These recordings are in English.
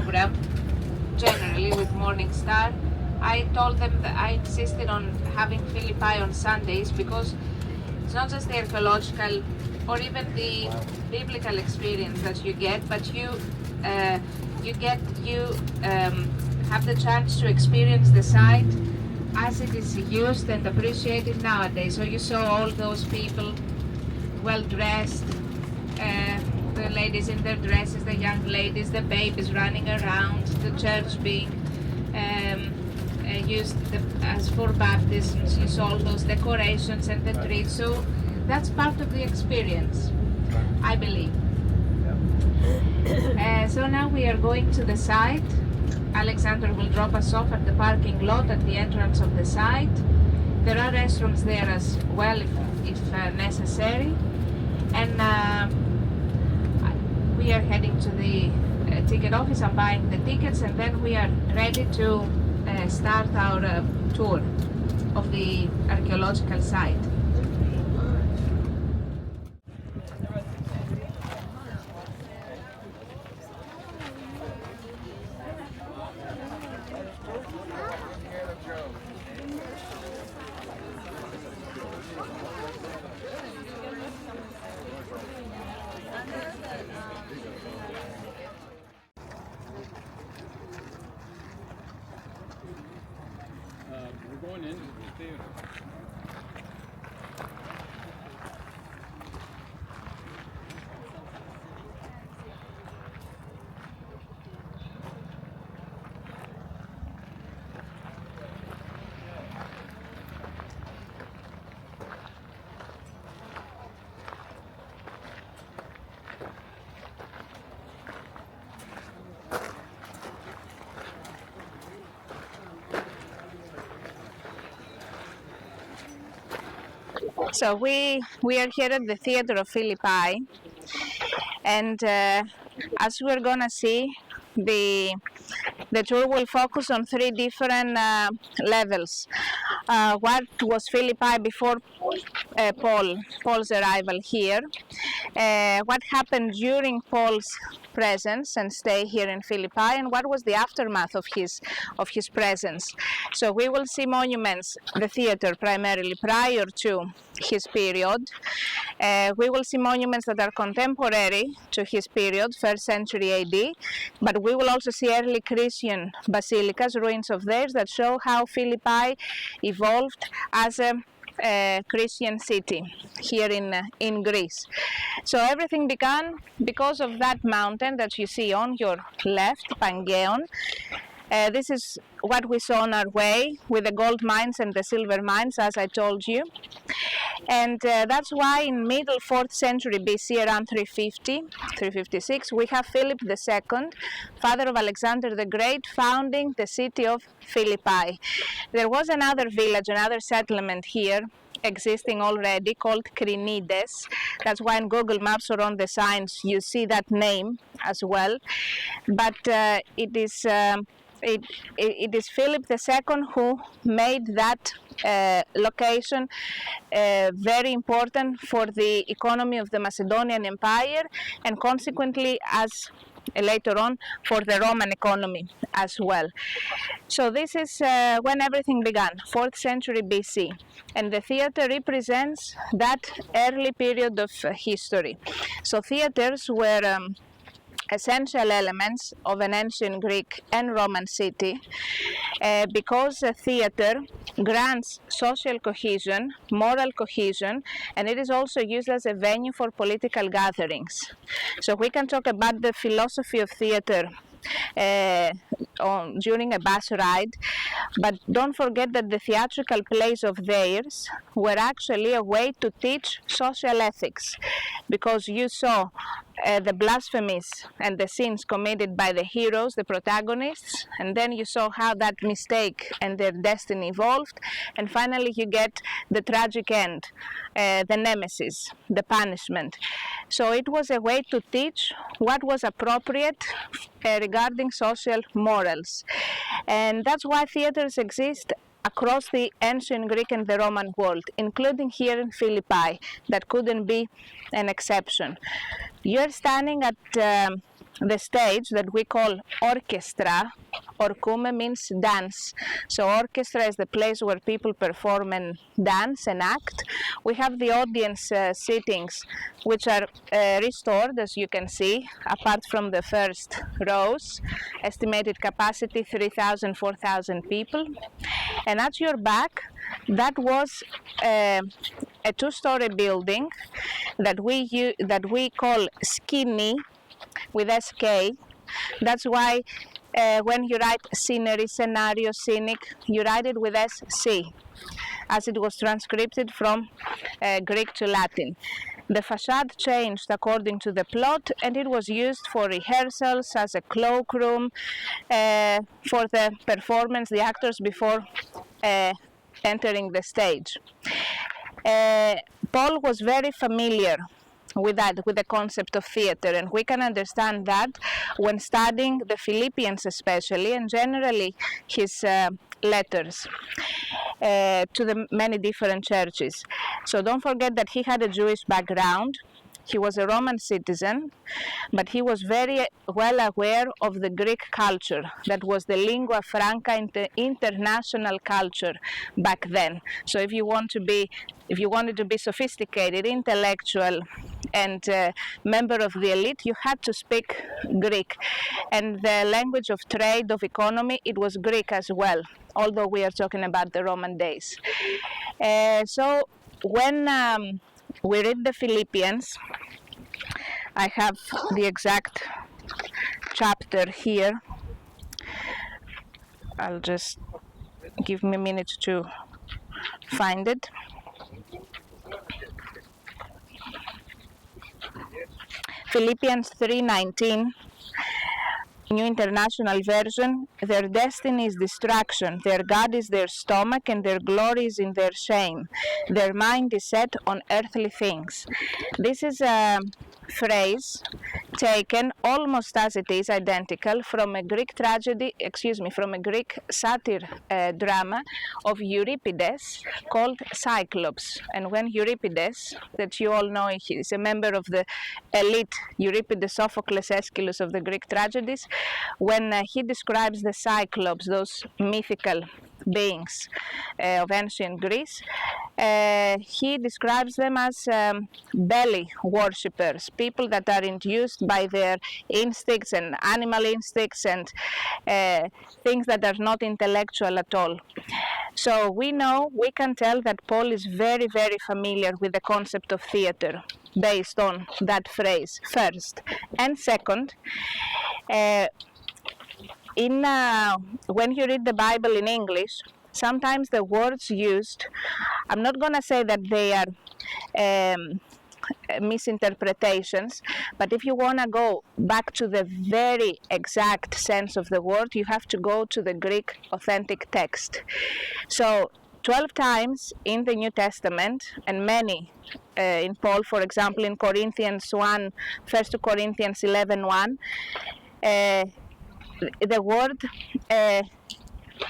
program, generally with Morning Star. I told them that I insisted on having Philippi on Sundays because it's not just the archaeological or even the biblical experience that you get, but you have the chance to experience the site as it is used and appreciated nowadays. So you saw all those people well dressed, the ladies in their dresses, the young ladies, the babies running around, the church being used as for baptisms. You saw all those decorations and the trees. So that's part of the experience, I believe. So now we are going to the site. Alexander will drop us off at the parking lot at the entrance of the site. There are restrooms there as well if necessary. And we are heading to the ticket office and buying the tickets, and then we are ready to start our tour of the archaeological site. We're going into the theater. So we are here at the Theatre of Philippi, and as we're gonna see, the tour will focus on three different levels. What was Philippi before Paul's arrival here? What happened during Paul's presence and stay here in Philippi, and what was the aftermath of his presence? So we will see monuments, the theater primarily prior to his period. We will see monuments that are contemporary to his period, 1st century AD, but we will also see early Christian basilicas, ruins of theirs that show how Philippi evolved as a Christian city here in Greece. So everything began because of that mountain that you see on your left, Pangeon. This is what we saw on our way with the gold mines and the silver mines, as I told you. And that's why in middle 4th century BC, around 350, 356, we have Philip II, father of Alexander the Great, founding the city of Philippi. There was another village, another settlement here existing already called Crinides. That's why in Google Maps or on the signs you see that name as well. But it is Philip II who made that location very important for the economy of the Macedonian Empire, and consequently as later on for the Roman economy as well. So this is when everything began, 4th century BC, and the theater represents that early period of history. So theaters were essential elements of an ancient Greek and Roman city because a theater grants social cohesion, moral cohesion, and it is also used as a venue for political gatherings. So we can talk about the philosophy of theater during a bus ride, but don't forget that the theatrical plays of theirs were actually a way to teach social ethics, because you saw the blasphemies and the sins committed by the heroes, the protagonists, and then you saw how that mistake and their destiny evolved, and finally you get the tragic end, the nemesis, the punishment. So it was a way to teach what was appropriate regarding social morals, and that's why theaters exist across the ancient Greek and the Roman world, including here in Philippi. That couldn't be an exception. You're standing at the stage that we call orchestra. Orkume means dance. So orchestra is the place where people perform and dance and act. We have the audience sittings, which are restored, as you can see, apart from the first rows. Estimated capacity 3,000, 4,000 people. And at your back, that was a two-story building that we call skinny with SK. That's why when you write scenery, scenario, scenic, you write it with SC, as it was transcribed from Greek to Latin. The facade changed according to the plot, and it was used for rehearsals, as a cloakroom, for the performance, the actors before entering the stage. Paul was very familiar with the concept of theater, and we can understand that when studying the Philippians especially, and generally his letters to the many different churches. So don't forget that he had a Jewish background. He was a Roman citizen, but he was very well aware of the Greek culture. That was the lingua franca, international culture back then. So if you wanted to be sophisticated, intellectual, and member of the elite, you had to speak Greek. And the language of trade, of economy, it was Greek as well, although we are talking about the Roman days. So when we read the Philippians, I have the exact chapter here. I'll just give me a minute to find it. Philippians 3:19, New International Version. Their destiny is destruction, their God is their stomach, and their glory is in their shame. Their mind is set on earthly things. This is a phrase taken almost as it is identical from a Greek from a Greek satyr drama of Euripides called Cyclops. And when Euripides, that you all know, he is a member of the elite Euripides, Sophocles, Aeschylus of the Greek tragedies, when he describes the Cyclops, those mythical beings of ancient Greece, he describes them as belly worshippers, people that are induced by their instincts and animal instincts and things that are not intellectual at all. So we can tell that Paul is very, very familiar with the concept of theater based on that phrase, first. And second, when you read the Bible in English, sometimes the words used, I'm not going to say that they are misinterpretations, but if you want to go back to the very exact sense of the word, you have to go to the Greek authentic text. So 12 times in the New Testament, and many in Paul, for example, in Corinthians 1, 1 Corinthians 11:1, the word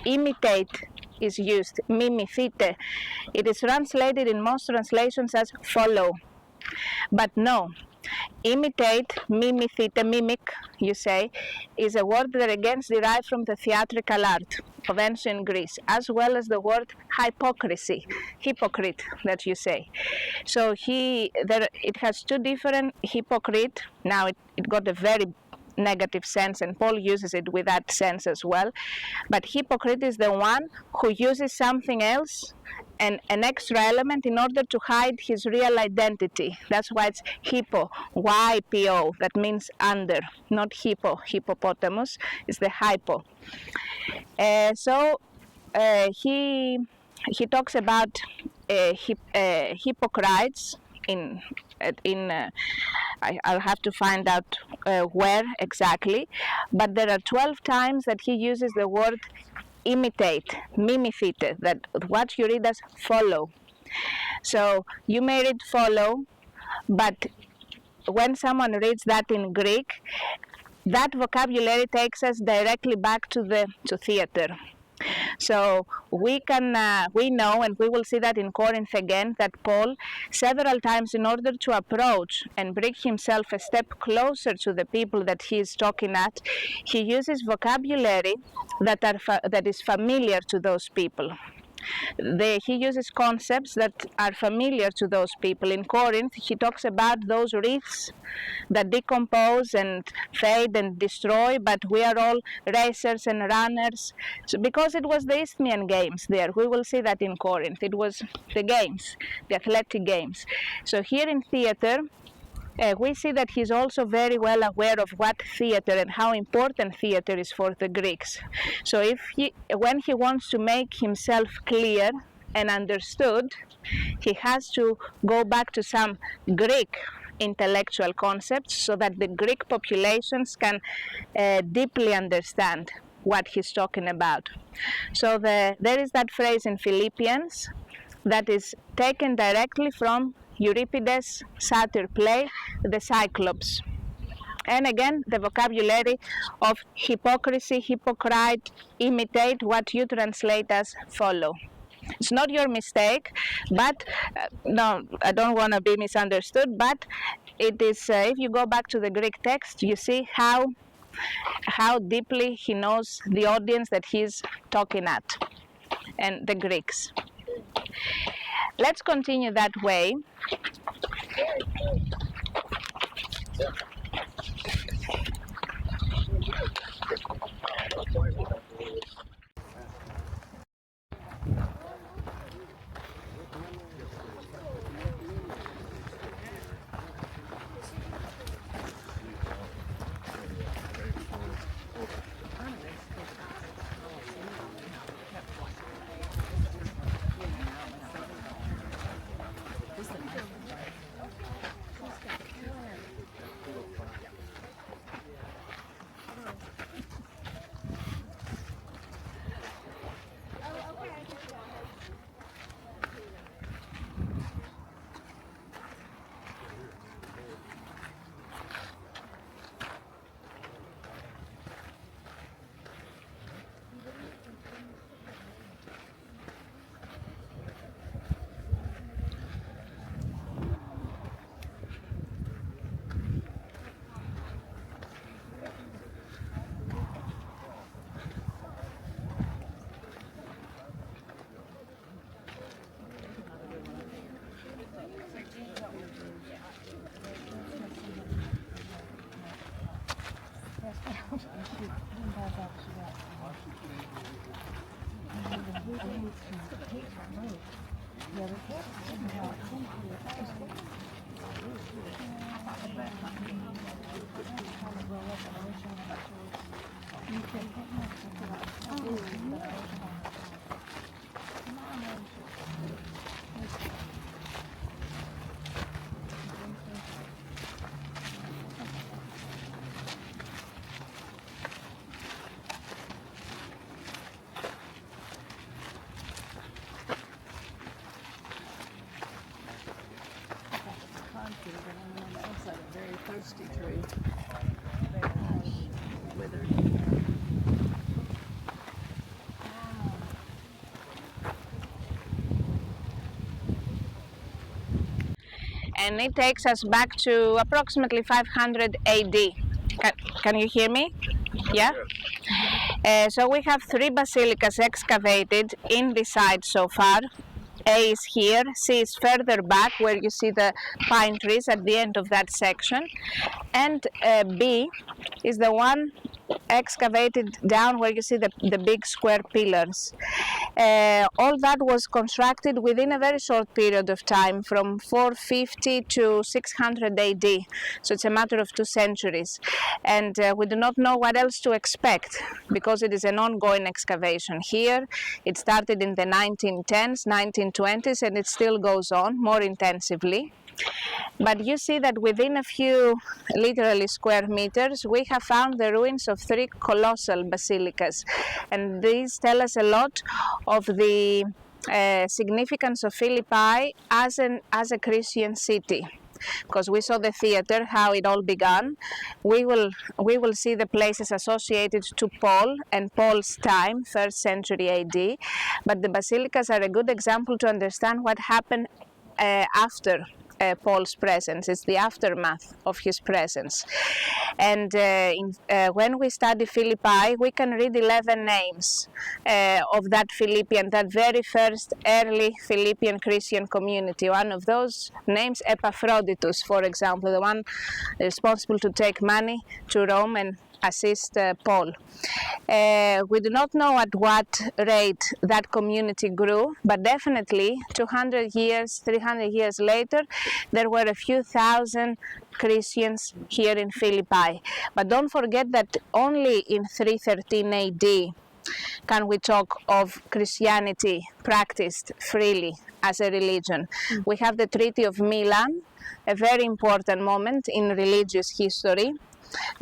imitate is used, mimithite. It is translated in most translations as follow. But no, imitate, mimithite, mimic, you say, is a word that again is derived from the theatrical art of ancient Greece, as well as the word hypocrisy, hypocrite, that you say. So it has two different hypocrite. Now it got a very negative sense, and Paul uses it with that sense as well. But hypocrite is the one who uses something else and an extra element in order to hide his real identity. That's why it's hippo, Y-P-O, that means under, not hippo, hippopotamus, it's the hypo. He talks about hypocrites I'll have to find out where exactly, but there are 12 times that he uses the word imitate, mimithite, that what you read as follow. So you may read follow, but when someone reads that in Greek, that vocabulary takes us directly back to theater. So we know, and we will see that in Corinth again, that Paul several times, in order to approach and bring himself a step closer to the people that he is talking at, he uses vocabulary that is familiar to those people. He uses concepts that are familiar to those people. In Corinth, he talks about those wreaths that decompose and fade and destroy, but we are all racers and runners. So because it was the Isthmian Games there, we will see that in Corinth. It was the games, the athletic games. So here in theater, we see that he's also very well aware of what theater and how important theater is for the Greeks. So when he wants to make himself clear and understood, he has to go back to some Greek intellectual concepts so that the Greek populations can deeply understand what he's talking about. So there is that phrase in Philippians that is taken directly from Euripides' satyr play, The Cyclops. And again, the vocabulary of hypocrisy, hypocrite, imitate, what you translate as follow. It's not your mistake, but no, I don't want to be misunderstood, but it is, if you go back to the Greek text, you see how deeply he knows the audience that he's talking at, and the Greeks. Let's continue that way. Thirsty tree. Withered. And it takes us back to approximately 500 AD. Can you hear me? Yeah? So we have 3 basilicas excavated in the site so far. A is here, C is further back where you see the pine trees at the end of that section, and B is the one excavated down where you see the big square pillars. All that was constructed within a very short period of time, from 450 to 600 AD, so it's a matter of 2 centuries, and we do not know what else to expect because it is an ongoing excavation here. It started in the 1910s, 1920s, and it still goes on more intensively. But you see that within a few literally square meters, we have found the ruins of 3 colossal basilicas. And these tell us a lot of the significance of Philippi as a Christian city. because we saw the theater, how it all began. We will see the places associated to Paul and Paul's time, 1st century AD. But the basilicas are a good example to understand what happened after Paul's presence. It's the aftermath of his presence. And when we study Philippi, we can read 11 names of that Philippian, that very first early Philippian Christian community. One of those names, Epaphroditus, for example, the one responsible to take money to Rome and assist Paul. We do not know at what rate that community grew, but definitely 200 years, 300 years later, there were a few thousand Christians here in Philippi. But don't forget that only in 313 AD can we talk of Christianity practiced freely as a religion. We have the Treaty of Milan, a very important moment in religious history,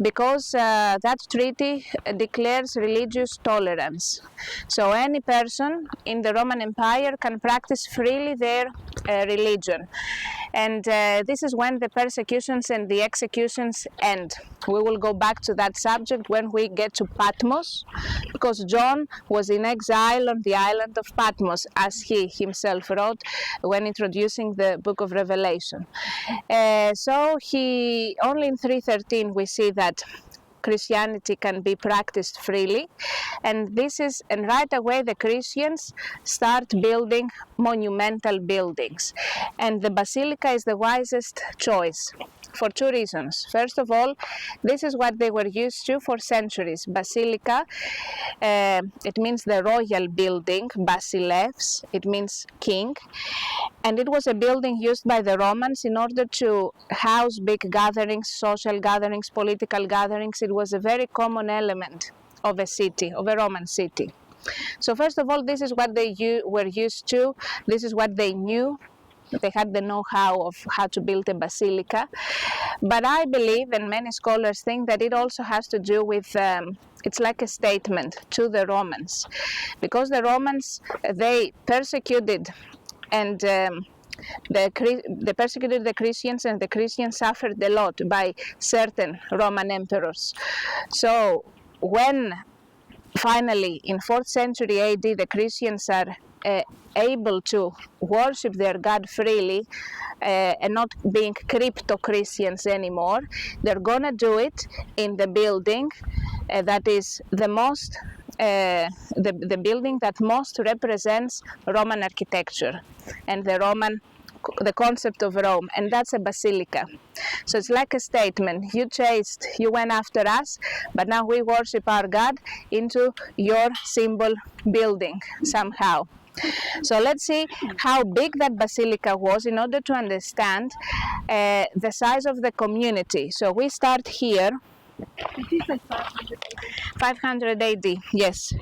because that treaty declares religious tolerance. So any person in the Roman Empire can practice freely their religion. And this is when the persecutions and the executions end. We will go back to that subject when we get to Patmos, because John was in exile on the island of Patmos, as he himself wrote when introducing the book of Revelation. So only in 313 we see that Christianity can be practiced freely, and right away the Christians start building monumental buildings, and the basilica is the wisest choice for two reasons. First of all, this is what they were used to for centuries. Basilica, it means the royal building, basileus, it means king, and it was a building used by the Romans in order to house big gatherings, social gatherings, political gatherings. It was a very common element of a city, of a Roman city. So first of all, this is what they were used to, this is what they knew. They had the know-how of how to build a basilica. But I believe, and many scholars think, that it also has to do with, it's like a statement to the Romans. Because the Romans, they persecuted and they persecuted the Christians, and the Christians suffered a lot by certain Roman emperors. So when finally in 4th century AD the Christians are able to worship their God freely and not being crypto-Christians anymore, they're gonna do it in the building that is the most the building that most represents Roman architecture and the concept of Rome, and that's a basilica. So it's like a statement. You went after us, but now we worship our God into your symbol building somehow. So let's see how big that basilica was in order to understand the size of the community. So we start here. Did you say 500 AD? 500 AD, yes.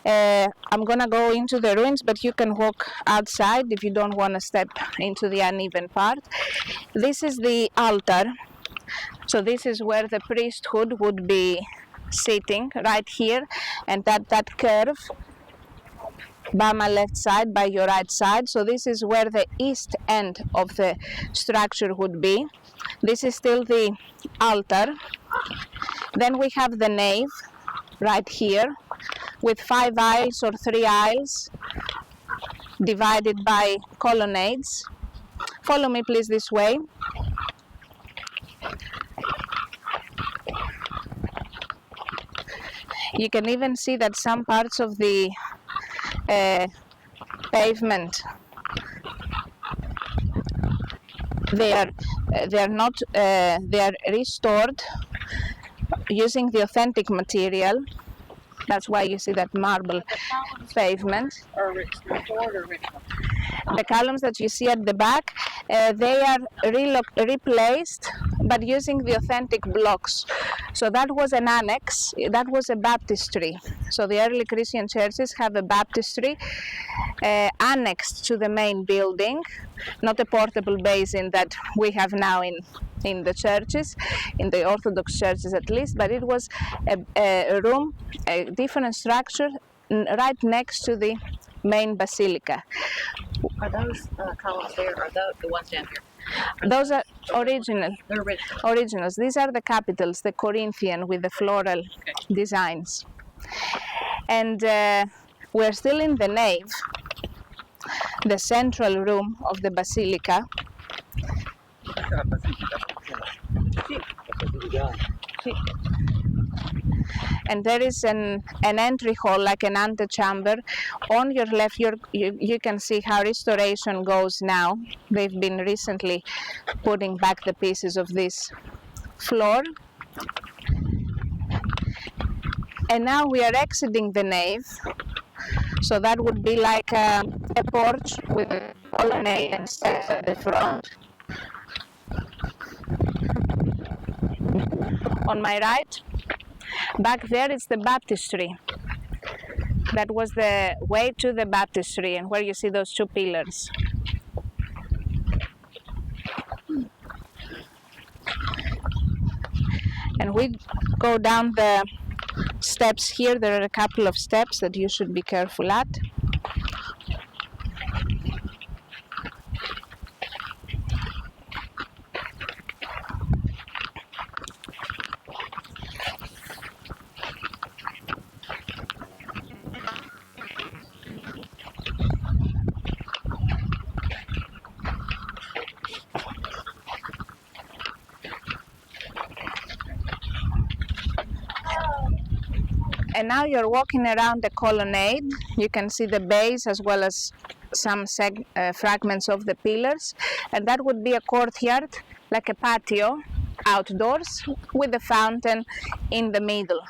I'm gonna go into the ruins, but you can walk outside if you don't want to step into the uneven part. This is the altar. So this is where the priesthood would be sitting, right here, and that curve by my left side, by your right side. So this is where the east end of the structure would be. This is still the altar. Then we have the nave right here with 5 aisles or 3 aisles divided by colonnades. Follow me please this way. You can even see that some parts of the pavement, they are restored using the authentic material. That's why you see that marble pavement. The columns that you see at the back, they are replaced, but using the authentic blocks. So that was an annex, that was a baptistry. So the early Christian churches have a baptistry annexed to the main building, not a portable basin that we have now in the churches, in the Orthodox churches at least, but it was a room, a different structure right next to the main basilica. Are those columns there, or the ones down here? Those are original. They're original. Originals. These are the capitals, the Corinthian with the floral designs. And we're still in the nave, the central room of the basilica. And there is an entry hall, like an antechamber. On your left, you can see how restoration goes now. They've been recently putting back the pieces of this floor. And now we are exiting the nave. So that would be like a porch with a colonnade and steps at the front. On my right, back there is the baptistry. That was the way to the baptistry, and where you see those two pillars. And we go down the steps here. There are a couple of steps that you should be careful at. And now you're walking around the colonnade. You can see the base as well as some fragments of the pillars. And that would be a courtyard, like a patio outdoors with a fountain in the middle.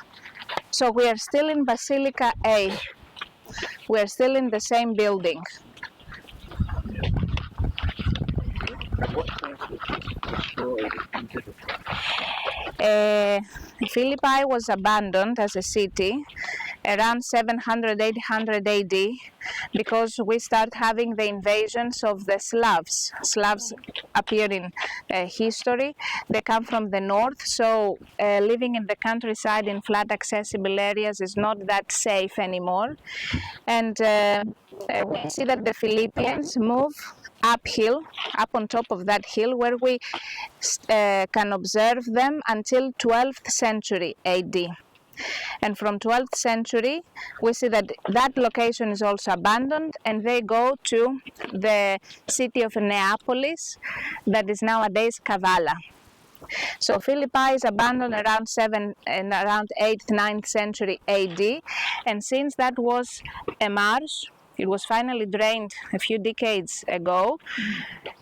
So we are still in Basilica A. We are still in the same building. Philippi was abandoned as a city around 700, 800 AD because we start having the invasions of the Slavs. Slavs appear in history. They come from the north, so living in the countryside in flat accessible areas is not that safe anymore. And we see that the Philippians move uphill, up on top of that hill, where we can observe them until 12th century AD. And from 12th century, we see that that location is also abandoned, and they go to the city of Neapolis, that is nowadays Kavala. So Philippi is abandoned around 8th, 9th century AD, and since that was a marsh, it was finally drained a few decades ago,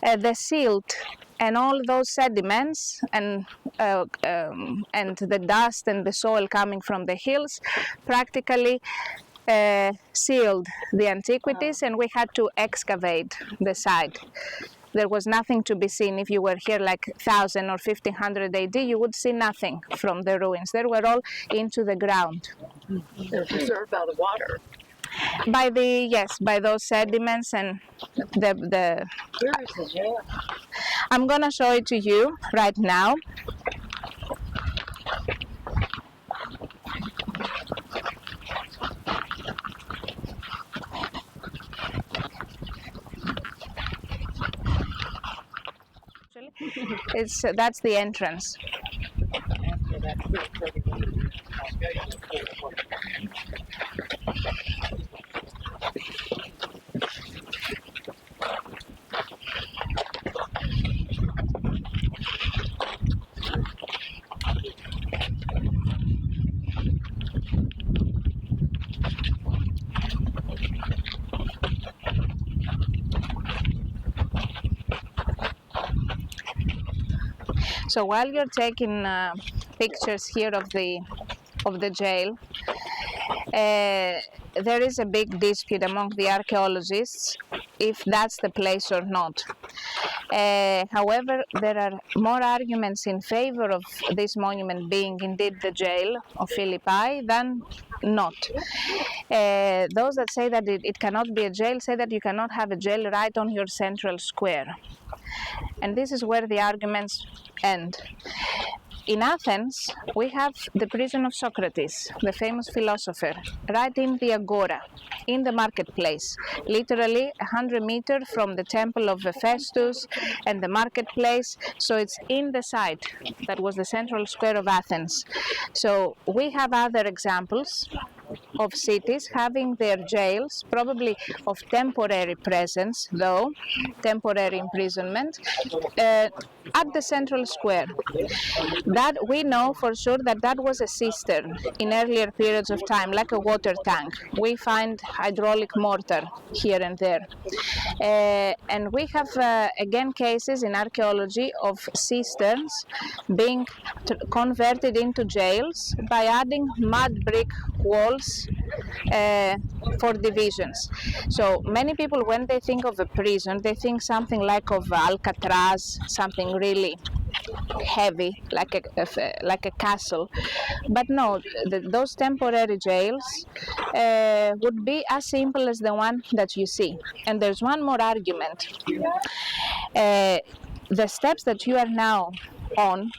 the silt and all those sediments and the dust and the soil coming from the hills practically sealed the antiquities, and we had to excavate the site. There was nothing to be seen. If you were here like 1000 or 1500 AD, you would see nothing from the ruins. They were all into the ground. They're preserved by the water. By those sediments and the. Where is the jail? I'm gonna show it to you right now. That's the entrance. So while you're taking pictures here of the jail, there is a big dispute among the archaeologists if that's the place or not. However, there are more arguments in favor of this monument being indeed the jail of Philippi than not. Those that say that it cannot be a jail say that you cannot have a jail right on your central square. And this is where the arguments end. in Athens, we have the prison of Socrates, the famous philosopher, right in the agora, in the marketplace, literally 100 meters from the temple of Hephaestus and the marketplace. So it's in the site that was the central square of Athens. So we have other examples of cities having their jails, probably of temporary presence, though, temporary imprisonment, at the central square. That we know for sure that that was a cistern in earlier periods of time, like a water tank. We find hydraulic mortar here and there. And we have again cases in archaeology of cisterns being converted into jails by adding mud brick walls for divisions. So many people, when they think of a prison, they think something like of Alcatraz, something really heavy, like a castle. But no, those temporary jails would be as simple as the one that you see. And there's one more argument. The steps that you are now on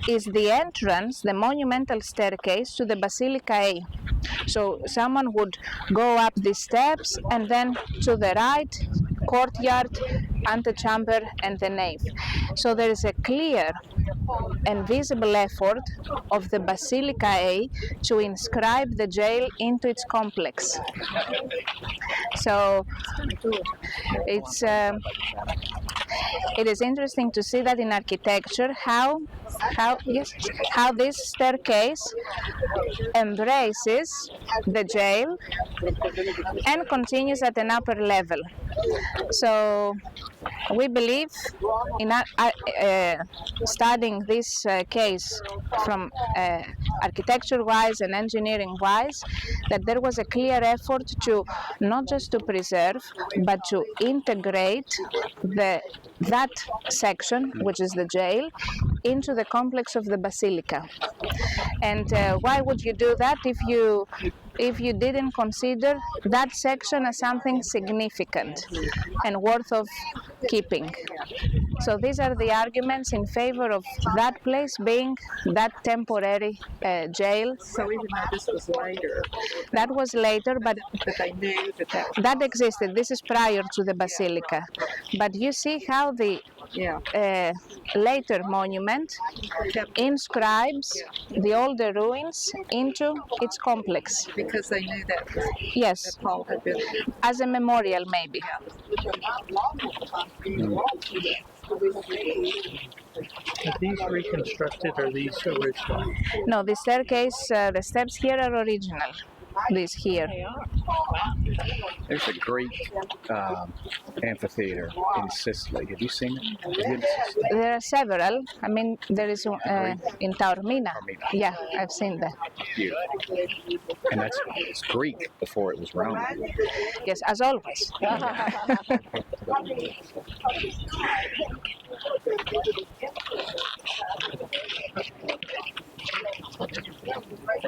is the entrance, the monumental staircase to the Basilica A. So someone would go up these steps and then to the right, courtyard, antechamber, and the nave. So there is a clear and visible effort of the Basilica A to inscribe the jail into its complex. So it is interesting to see that in architecture how this staircase embraces the jail and continues at an upper level. So we believe, in studying this case from architecture-wise and engineering-wise, that there was a clear effort to not just to preserve, but to integrate that section, which is the jail, into the complex of the basilica. And why would you do that if you didn't consider that section as something significant and worth of keeping? So these are the arguments in favor of that place being that temporary jail. So even though this was later, That was later, but they knew that that existed. This is prior to the basilica. But you see how the later monument inscribes the older ruins into its complex. because they knew that Yes, Paul had been. as a memorial maybe. Are these reconstructed or these original? No, the staircase, the steps here are original. These here. There's a great amphitheater in Sicily. Have you seen it? Have you been to Sicily? There are several. I mean, there is in Taormina. Yeah, I've seen that. Beautiful. And it's Greek before it was Roman. Yes, as always.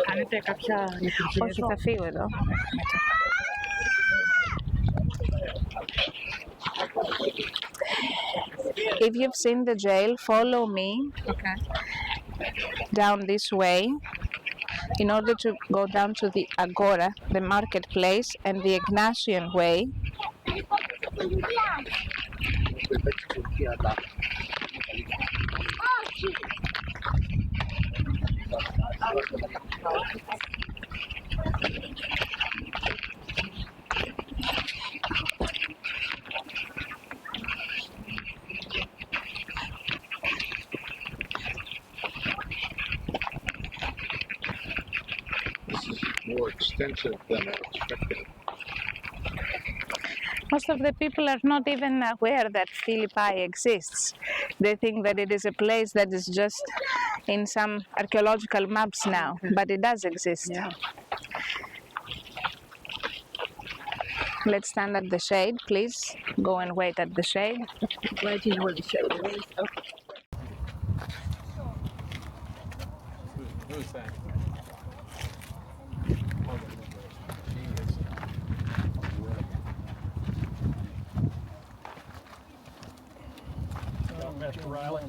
Κάνετε κάποια Όχι, θα φύγω εδώ. If you've seen the jail, follow me down this way in order to go down to the Agora, the marketplace, and the Ignatian way. More extensive than I expected. Most of the people are not even aware that Philippi exists. They think that it is a place that is just in some archaeological maps now, but it does exist. Yeah. Let's stand at the shade, please. Go and wait at the shade. Glad you know where the show is. Okay. Who's that? Riley.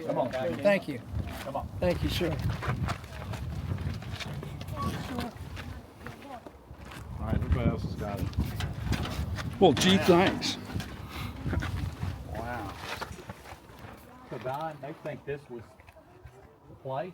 Come on. Thank you. Come on. Thank you, sir. All right, everybody else has got it. Well, gee, thanks. Wow. So Don, they think this was the place?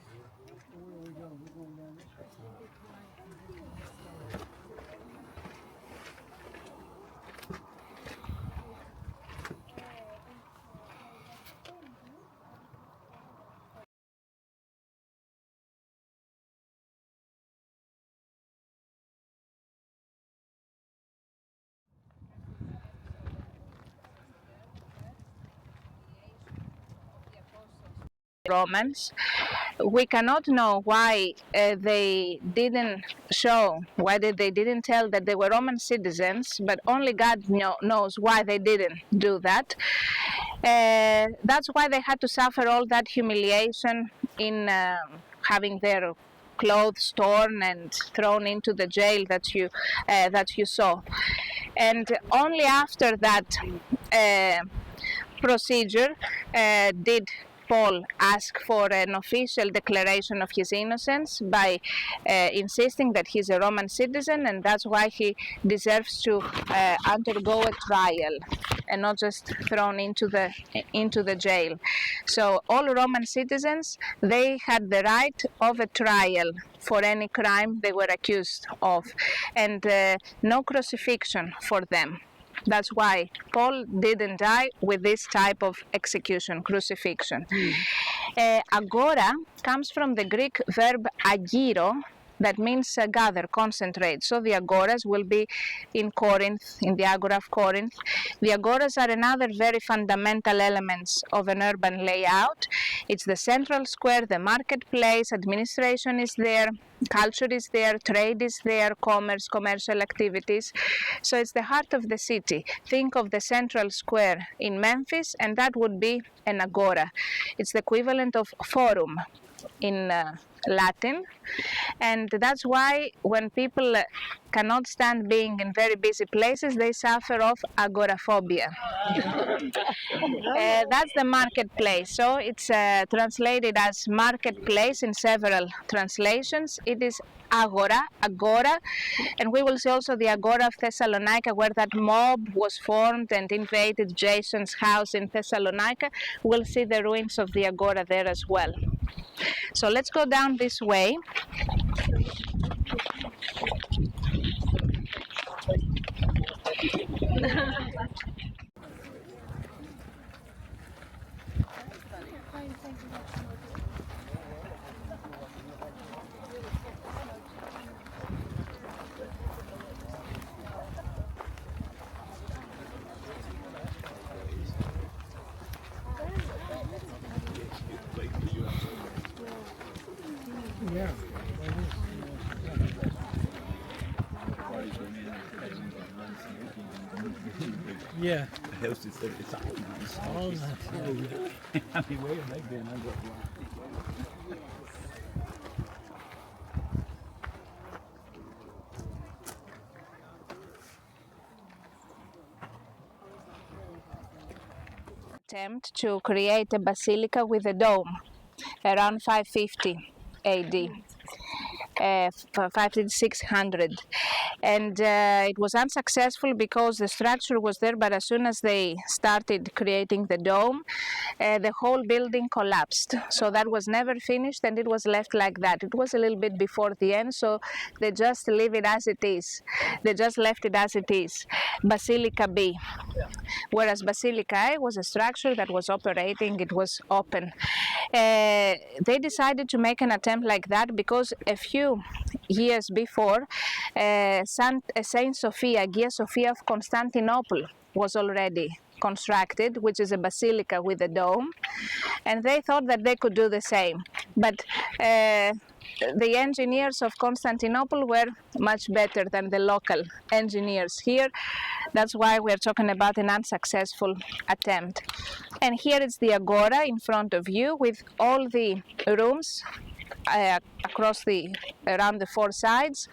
Romans. We cannot know why they didn't show, why they didn't tell that they were Roman citizens, but only God knows why they didn't do that. That's why they had to suffer all that humiliation in having their clothes torn and thrown into the jail that you saw. And only after that procedure did Paul ask for an official declaration of his innocence by insisting that he's a Roman citizen, and that's why he deserves to undergo a trial and not just thrown into the jail. So all Roman citizens, they had the right of a trial for any crime they were accused of, and no crucifixion for them. That's why Paul didn't die with this type of execution, crucifixion. Agora comes from the Greek verb agiro, that means gather, concentrate. So the agoras will be in Corinth, in the Agora of Corinth. The agoras are another very fundamental elements of an urban layout. It's the central square, the marketplace, administration is there, culture is there, trade is there, commerce, commercial activities. So it's the heart of the city. Think of the central square in Memphis, and that would be an agora. It's the equivalent of forum in Latin, and that's why when people cannot stand being in very busy places, they suffer of agoraphobia. That's the marketplace. So it's translated as marketplace in several translations. It is agora, and we will see also the agora of Thessalonica, where that mob was formed and invaded Jason's house in Thessalonica. We'll see the ruins of the agora there as well. So let's go down this way. Yeah. Yeah. The house is it's all nice. All nice. I mean, where have they been? Attempt to create a basilica with a dome around 550 AD. 600, and it was unsuccessful because the structure was there, but as soon as they started creating the dome, the whole building collapsed. So that was never finished, and it was left like that. It was a little bit before the end, so they just leave it as it is. They just left it as it is. Basilica B. Whereas Basilica A was a structure that was operating, it was open. They decided to make an attempt like that because a few years before, Saint Sophia, Hagia Sophia of Constantinople, was already constructed, which is a basilica with a dome, and they thought that they could do the same. But the engineers of Constantinople were much better than the local engineers here. That's why we're talking about an unsuccessful attempt. And here is the agora in front of you with all the rooms across around the four sides,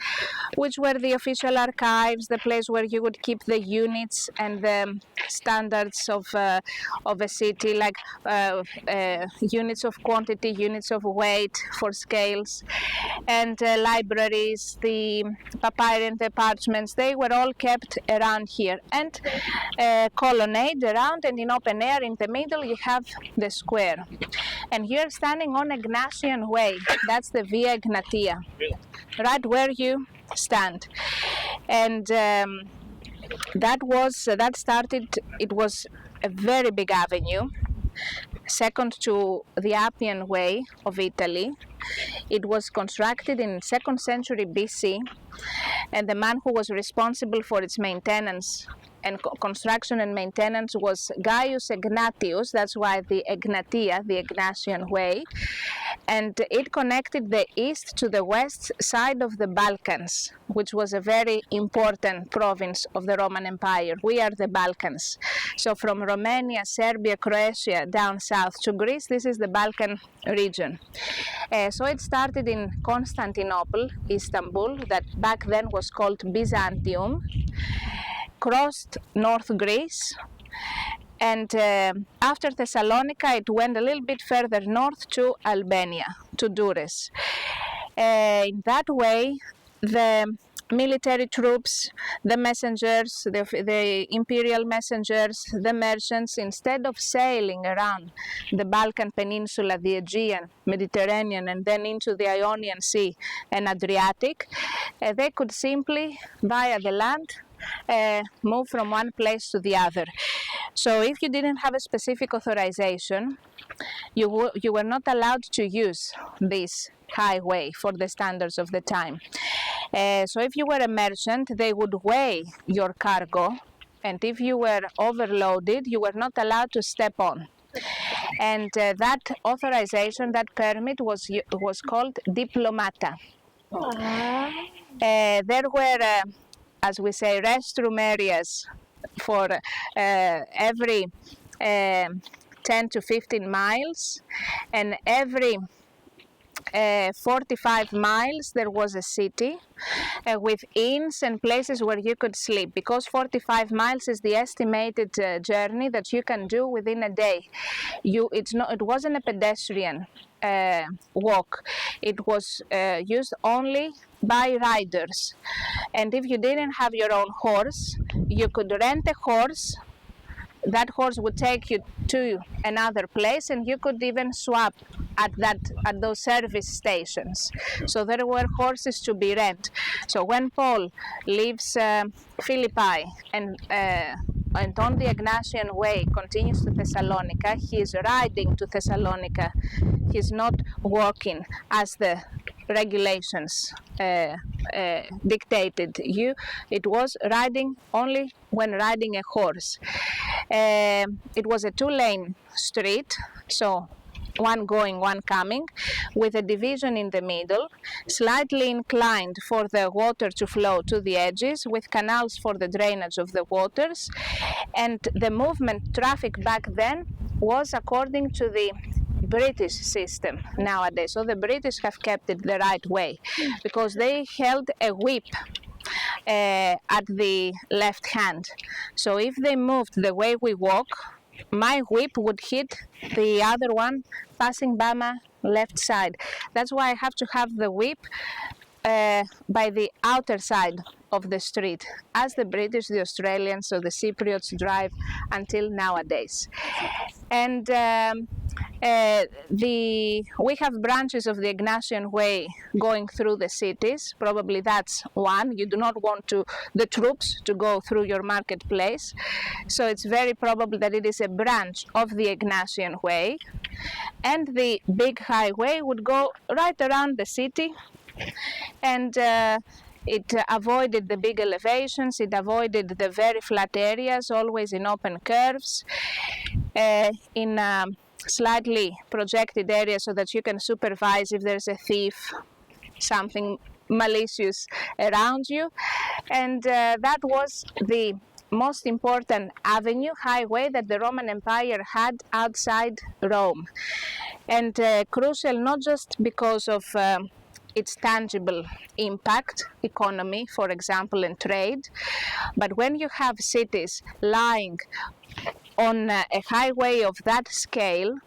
which were the official archives, the place where you would keep the units and the standards of a city, like units of quantity, units of weight for scales, and libraries, the papyri and the parchments. They were all kept around here, and colonnade around, and in open air in the middle you have the square. And here, standing on Ignatian Way, that's the Via Ignatia, right where you stand. And that started, it was a very big avenue, second to the Appian Way of Italy. It was constructed in 2nd century BC, and the man who was responsible for its maintenance and construction and maintenance was Gaius Egnatius. That's why the Egnatia, the Ignatian Way, and it connected the east to the west side of the Balkans, which was a very important province of the Roman Empire. We are the Balkans. So from Romania, Serbia, Croatia, down south to Greece, this is the Balkan region. So it started in Constantinople, Istanbul, that back then was called Byzantium, crossed North Greece, and after Thessalonica it went a little bit further north to Albania, to Durrës. In that way, the military troops, the messengers, the imperial messengers, the merchants, instead of sailing around the Balkan Peninsula, the Aegean, Mediterranean, and then into the Ionian Sea and Adriatic, they could simply, via the land, move from one place to the other. So if you didn't have a specific authorization, you were not allowed to use this highway for the standards of the time. So if you were a merchant, they would weigh your cargo, and if you were overloaded, you were not allowed to step on. And that authorization, that permit was called diplomata. There were as we say, restroom areas for every 10 to 15 miles, and every 45 miles there was a city with inns and places where you could sleep, because 45 miles is the estimated journey that you can do within a day. It wasn't a pedestrian walk. It was used only by riders, and if you didn't have your own horse, you could rent a horse. That horse would take you to another place, and you could even swap at those service stations. So there were horses to be rented. So when Paul leaves Philippi and on the Ignatian Way continues to Thessalonica, he is riding to Thessalonica. He's not walking as the regulations dictated. It was riding only when riding a horse. It was a two-lane street, so one going, one coming, with a division in the middle, slightly inclined for the water to flow to the edges, with canals for the drainage of the waters. And the movement traffic back then was according to the British system nowadays. So the British have kept it the right way, because they held a whip at the left hand. So if they moved the way we walk, my whip would hit the other one passing by my left side. That's why I have to have the whip by the outer side of the street, as the British, the Australians, or the Cypriots drive until nowadays. And we have branches of the Ignatian Way going through the cities. Probably that's one. You do not want the troops to go through your marketplace. So it's very probable that it is a branch of the Ignatian Way. And the big highway would go right around the city, and it avoided the big elevations, it avoided the very flat areas, always in open curves, in slightly projected areas, so that you can supervise if there's a thief, something malicious around you. And that was the most important highway that the Roman Empire had outside Rome. and crucial not just because of its tangible impact, economy, for example, and trade, but when you have cities lying on a highway of that scale,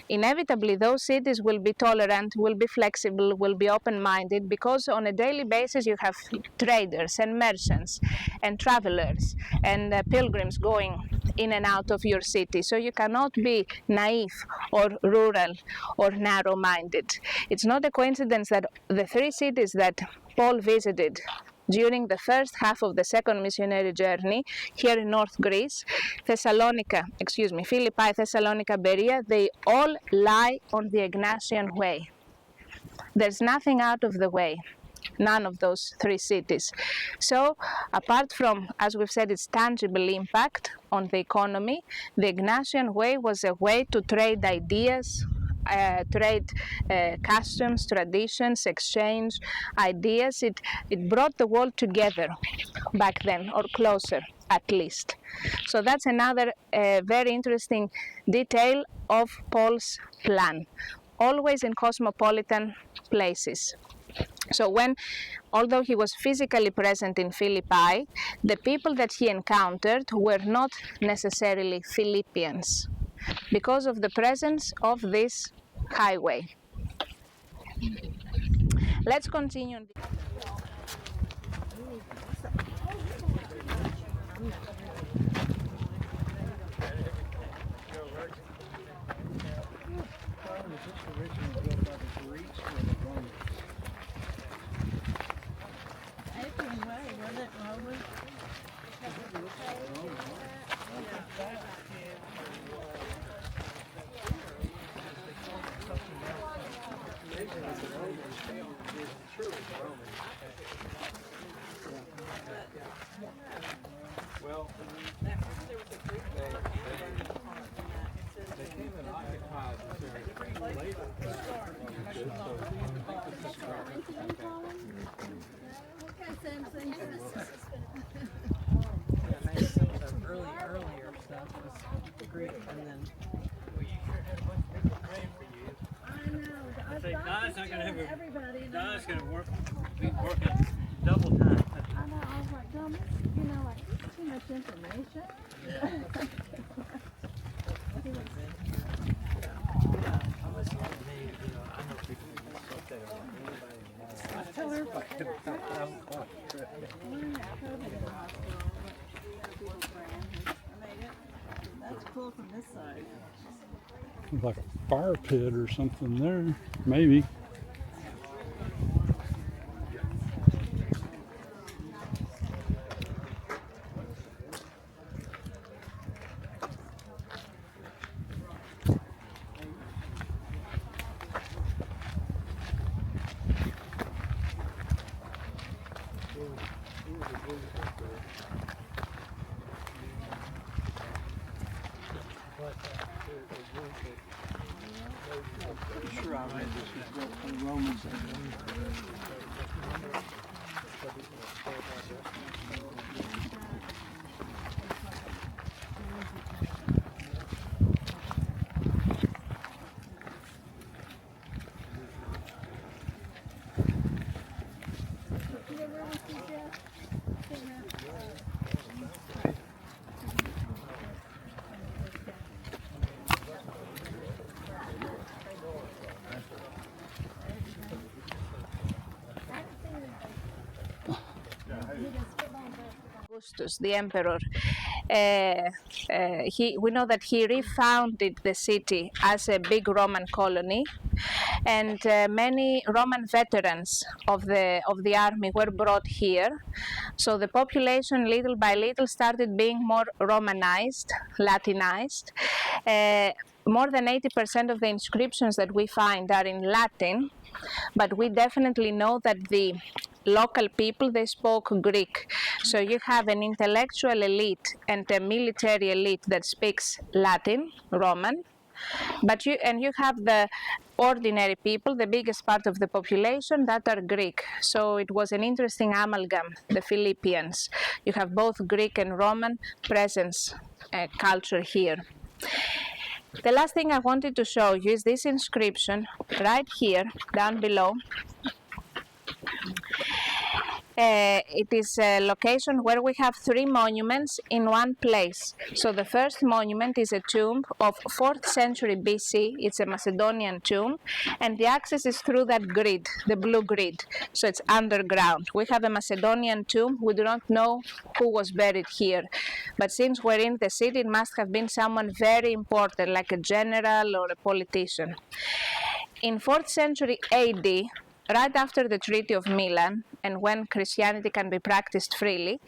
inevitably those cities will be tolerant, will be flexible, will be open-minded, because on a daily basis you have traders and merchants and travelers and pilgrims going in and out of your city. So you cannot be naive or rural or narrow-minded. It's not a coincidence that the three cities that Paul visited during the first half of the second missionary journey here in North Greece, Philippi, Thessalonica, Berea, they all lie on the Ignatian way. There's nothing out of the way, none of those three cities. So apart from, as we've said, its tangible impact on the economy, the Ignatian way was a way to trade ideas, trade customs, traditions, exchange ideas. It brought the world together back then, or closer at least. So that's another very interesting detail of Paul's plan, always in cosmopolitan places. So although he was physically present in Philippi, the people that he encountered were not necessarily Philippians because of the presence of this highway. Let's continue. Well, they came and occupied this area later. Earlier stuff was Greek, and then Donna's not going to have Donna's going to be working double time. I know, I was like, Dom, this, like, too much information. tell everybody. That's cool from this side. Like a fire pit or something there, maybe. Augustus, the emperor, we know that he refounded the city as a big Roman colony, and many Roman veterans of the army were brought here. So the population, little by little, started being more Romanized, Latinized. More than 80% of the inscriptions that we find are in Latin, but we definitely know that the local people, they spoke Greek. So you have an intellectual elite and a military elite that speaks Latin, Roman, but you have the ordinary people, the biggest part of the population, that are Greek. So it was an interesting amalgam, the Philippians. You have both Greek and Roman presence, culture here. The last thing I wanted to show you is this inscription right here, down below. It is a location where we have 3 monuments in one place. So the first monument is a tomb of 4th century BC. It's a Macedonian tomb, and the access is through that grid, the blue grid. So it's underground. We have a Macedonian tomb. We do not know who was buried here, but since we're in the city, it must have been someone very important, like a general or a politician. In 4th century AD, right after the Treaty of Milan, and when Christianity can be practiced freely,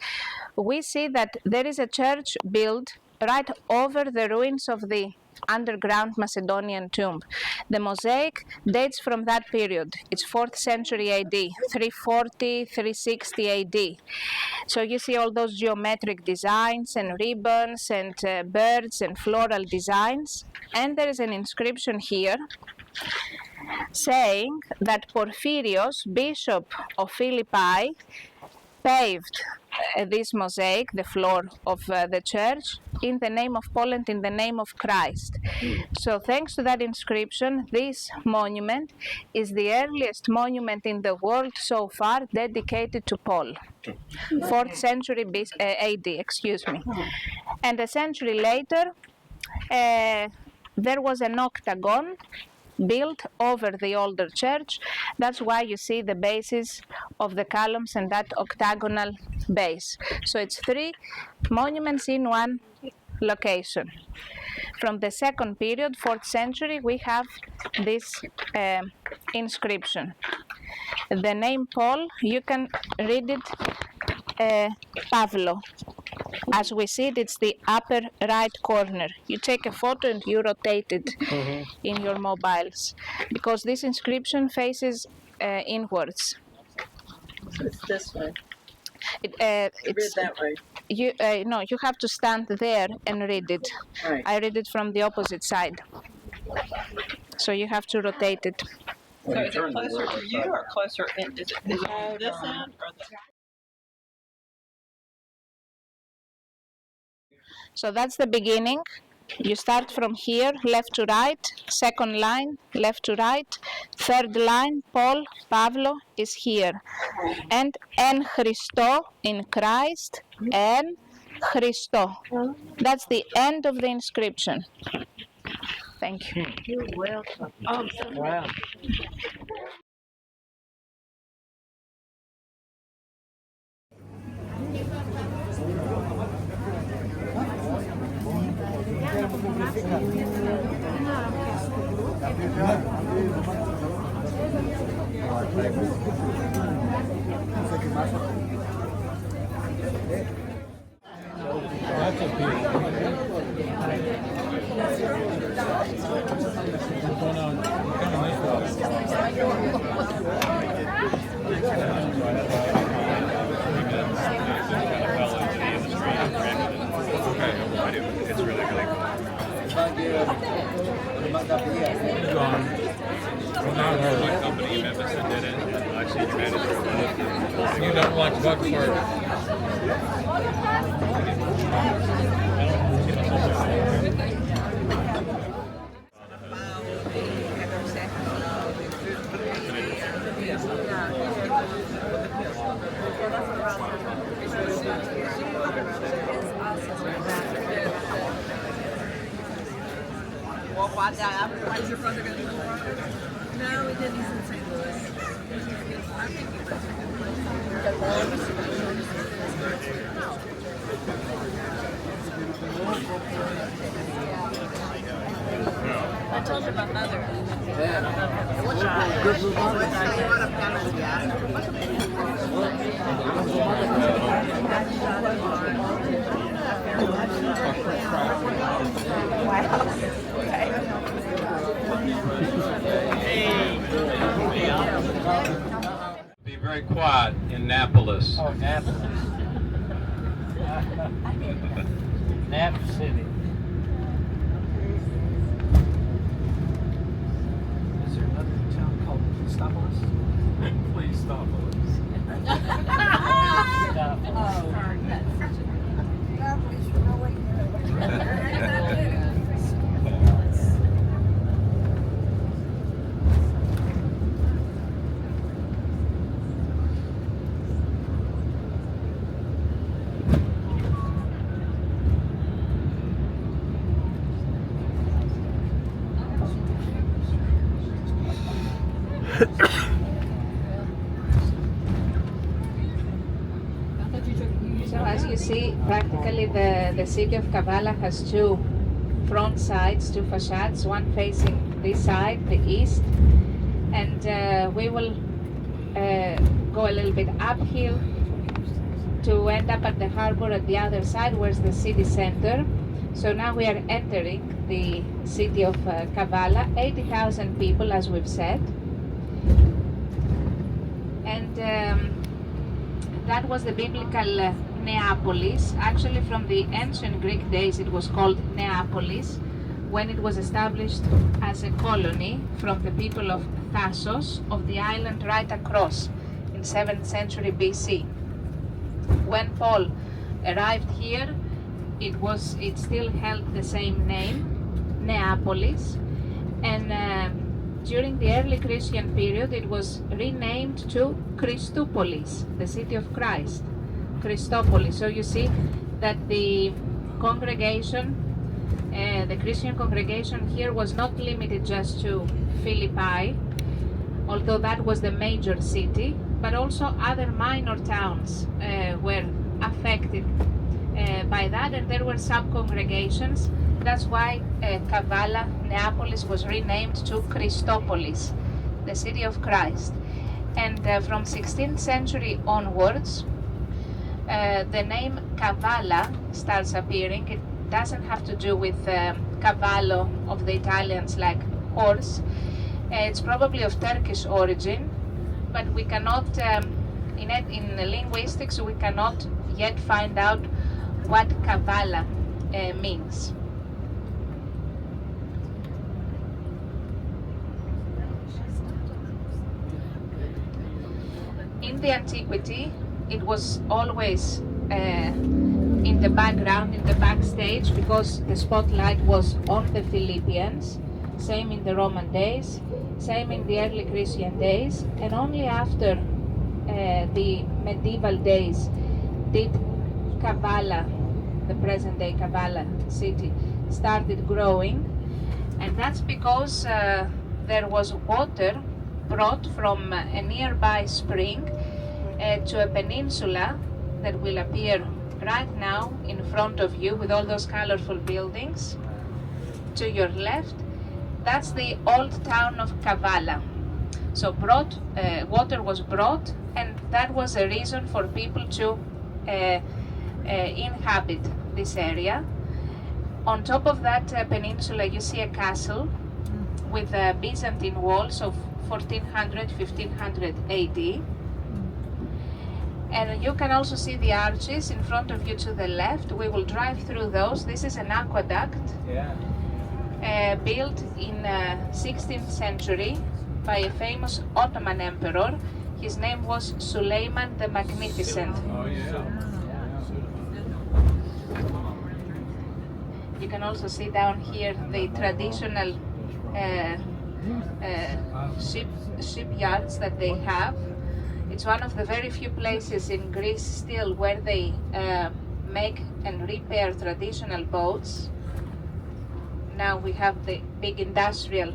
we see that there is a church built right over the ruins of the underground Macedonian tomb. The mosaic dates from that period. It's 4th century AD, 340, 360 AD. So you see all those geometric designs and ribbons and birds and floral designs. And there is an inscription here saying that Porphyrios, bishop of Philippi, paved this mosaic, the floor of the church, in the name of Poland, in the name of Christ. So thanks to that inscription, this monument is the earliest monument in the world so far dedicated to Paul. 4th century AD, excuse me. And a century later, there was an octagon built over the older church. That's why you see the bases of the columns and that octagonal base. So it's 3 monuments in one location. From the second period, 4th century, we have this inscription. The name Paul, you can read it Pavlo. As we see it, it's the upper right corner. You take a photo and you rotate it in your mobiles, because this inscription faces inwards. So it's this way. It's Read that way. No, you have to stand there and read it. Right. I read it from the opposite side, so you have to rotate it. So is it closer to you or closer in? Is it this end or the? So that's the beginning. You start from here, left to right, second line, left to right, third line, Paul, Pavlo is here. And en Christo, in Christ, en Christo. That's the end of the inscription. Thank you. You're welcome. Wow. It's really, really cool. What company in Memphis that did it? Actually, the manager. You don't watch Bucksport. Is your brother going to go work? No, we didn't. He's in St. Louis. I think he I told you my mother. Be very quiet in Napolis. Oh, Napolis. Nap City. Is there another town called Stopolis? Please stop you see, practically the city of Kavala has two front sides, two facades, one facing this side, the east, and we will go a little bit uphill to end up at the harbor at the other side, where's the city center. So now we are entering the city of Kavala, 80,000 people, as we've said. And that was the biblical Neapolis. Actually, from the ancient Greek days, it was called Neapolis, when it was established as a colony from the people of Thassos, of the island right across, in 7th century BC. When Paul arrived here, it still held the same name, Neapolis, and during the early Christian period it was renamed to Christopolis, the city of Christ, Christopolis. So you see that the congregation, the Christian congregation here was not limited just to Philippi, although that was the major city, but also other minor towns were affected by that, and there were sub-congregations. That's why Kavala, Neapolis, was renamed to Christopolis, the city of Christ. And from 16th century onwards, the name Kavala starts appearing. It doesn't have to do with cavallo of the Italians, like horse. It's probably of Turkish origin, but we cannot, in linguistics, we cannot yet find out what Kavala means. In the antiquity, it was always in the background, in the backstage, because the spotlight was on the Philippians. Same in the Roman days, same in the early Christian days, and only after the medieval days did Kavala, the present day Kavala city, started growing. And that's because there was water brought from a nearby spring to a peninsula that will appear right now in front of you with all those colorful buildings to your left. That's the old town of Kavala. So water was brought, and that was a reason for people to inhabit this area. On top of that peninsula, you see a castle with Byzantine walls of 1400, 1500 AD. And you can also see the arches in front of you to the left. We will drive through those. This is an aqueduct built in 16th century by a famous Ottoman emperor. His name was Suleiman the Magnificent. Oh, yeah. You can also see down here the traditional shipyards that they have. It's one of the very few places in Greece still where they make and repair traditional boats. Now we have the big industrial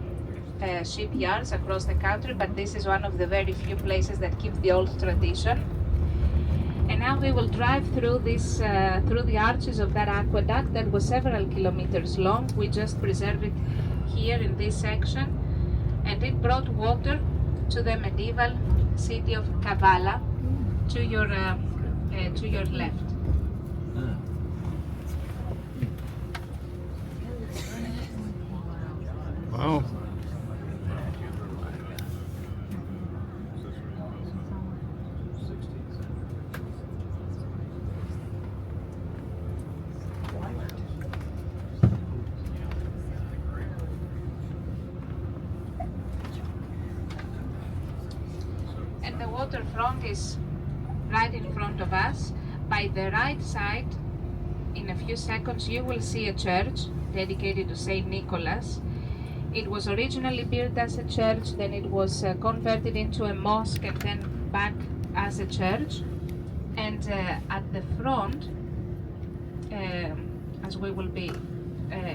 shipyards across the country, but this is one of the very few places that keep the old tradition. And now we will drive through this, through the arches of that aqueduct that was several kilometers long. We just preserved it here in this section, and it brought water to the medieval city of Kavala to your left. Wow. And the waterfront is right in front of us. By the right side, in a few seconds, you will see a church dedicated to Saint Nicholas. It was originally built as a church, then it was converted into a mosque, and then back as a church. And at the front, as we will be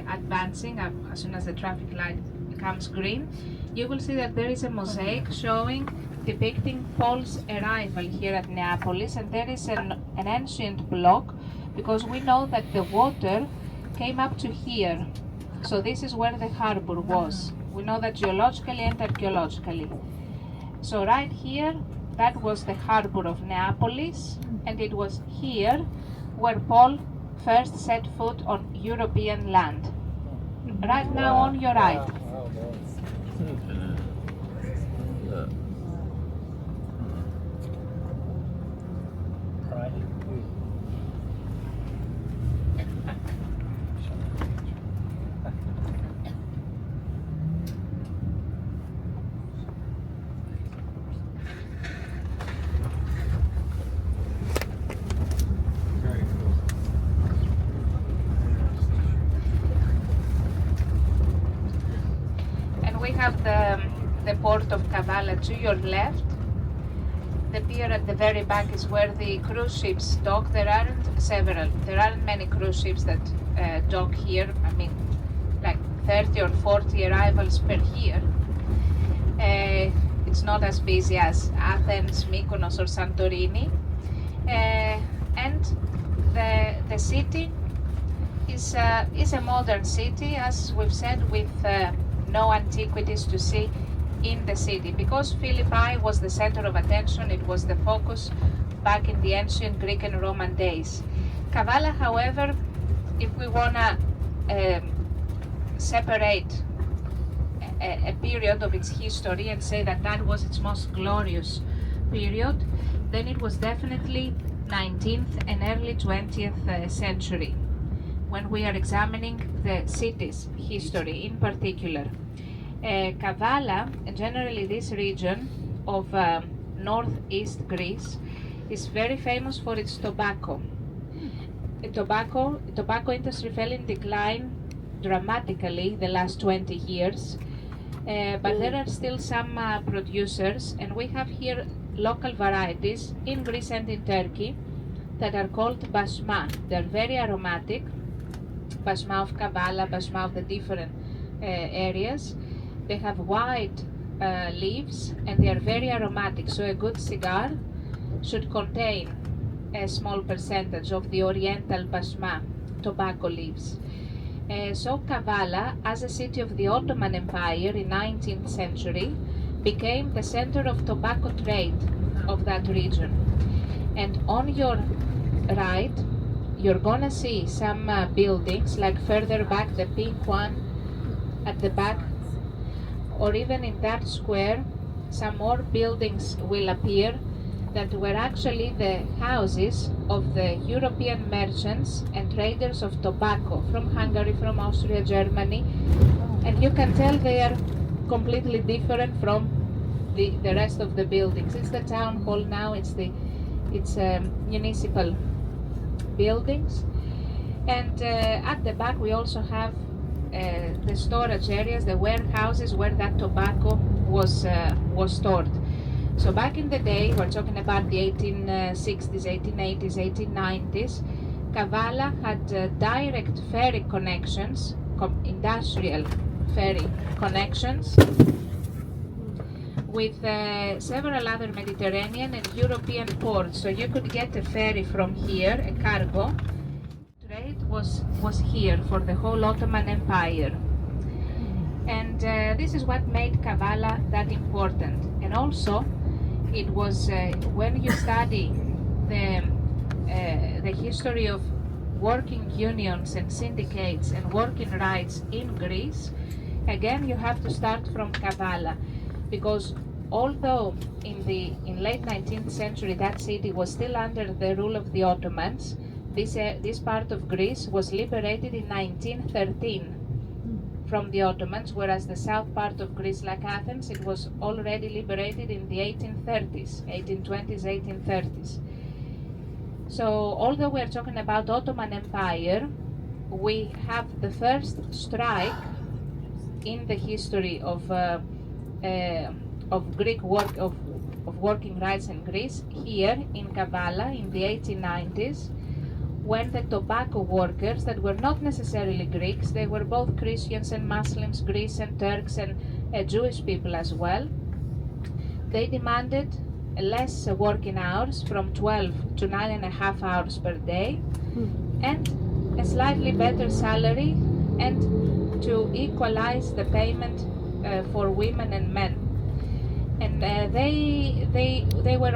advancing, as soon as the traffic light becomes green, you will see that there is a mosaic showing depicting Paul's arrival here at Neapolis, and there is an ancient block, because we know that the water came up to here. So this is where the harbor was. We know that geologically and archaeologically. So right here, that was the harbor of Neapolis, and it was here where Paul first set foot on European land. Right now on your right. We have the port of Kavala to your left. The pier at the very back is where the cruise ships dock. There aren't many cruise ships that dock here. I mean, like 30 or 40 arrivals per year. It's not as busy as Athens, Mykonos or Santorini. And the city is a modern city, as we've said, with no antiquities to see in the city. Because Philippi was the center of attention, it was the focus back in the ancient Greek and Roman days. Kavala, however, if we wanna separate a period of its history and say that that was its most glorious period, then it was definitely 19th and early 20th century, when we are examining the city's history in particular. Kavala, and generally this region of northeast Greece, is very famous for its tobacco. Tobacco industry fell in decline dramatically the last 20 years, but there are still some producers, and we have here local varieties in Greece and in Turkey that are called basma. They're very aromatic. Basma of Kavala, basma of the different areas. They have wide leaves and they are very aromatic, so a good cigar should contain a small percentage of the oriental basma tobacco leaves. So Kavala, as a city of the Ottoman Empire in 19th century, became the center of tobacco trade of that region. And on your right, you're gonna see some buildings, like further back, the pink one at the back, or even in that square, some more buildings will appear that were actually the houses of the European merchants and traders of tobacco from Hungary, from Austria, Germany, and you can tell they are completely different from the rest of the buildings. It's the town hall now, it's municipal buildings, and at the back we also have the storage areas, the warehouses where that tobacco was stored. So back in the day, we're talking about the 1860s, 1880s, 1890s, Kavala had direct ferry connections, industrial ferry connections, with several other Mediterranean and European ports. So you could get a ferry from here, a cargo. Trade was here for the whole Ottoman Empire. And this is what made Kavala that important. And also, it was when you study the history of working unions and syndicates and working rights in Greece, again you have to start from Kavala, because although in late 19th century that city was still under the rule of the Ottomans, this part of Greece was liberated in 1913 from the Ottomans, whereas the south part of Greece, like Athens, it was already liberated in the 1830s, 1820s, 1830s. So although we're talking about Ottoman Empire, we have the first strike in the history of Greek working rights in Greece here in Kavala in the 1890s, when the tobacco workers that were not necessarily Greeks, they were both Christians and Muslims, Greeks and Turks and Jewish people as well, They demanded less working hours, from 12 to 9.5 hours per day, and a slightly better salary, and to equalize the payment for women and men. And they went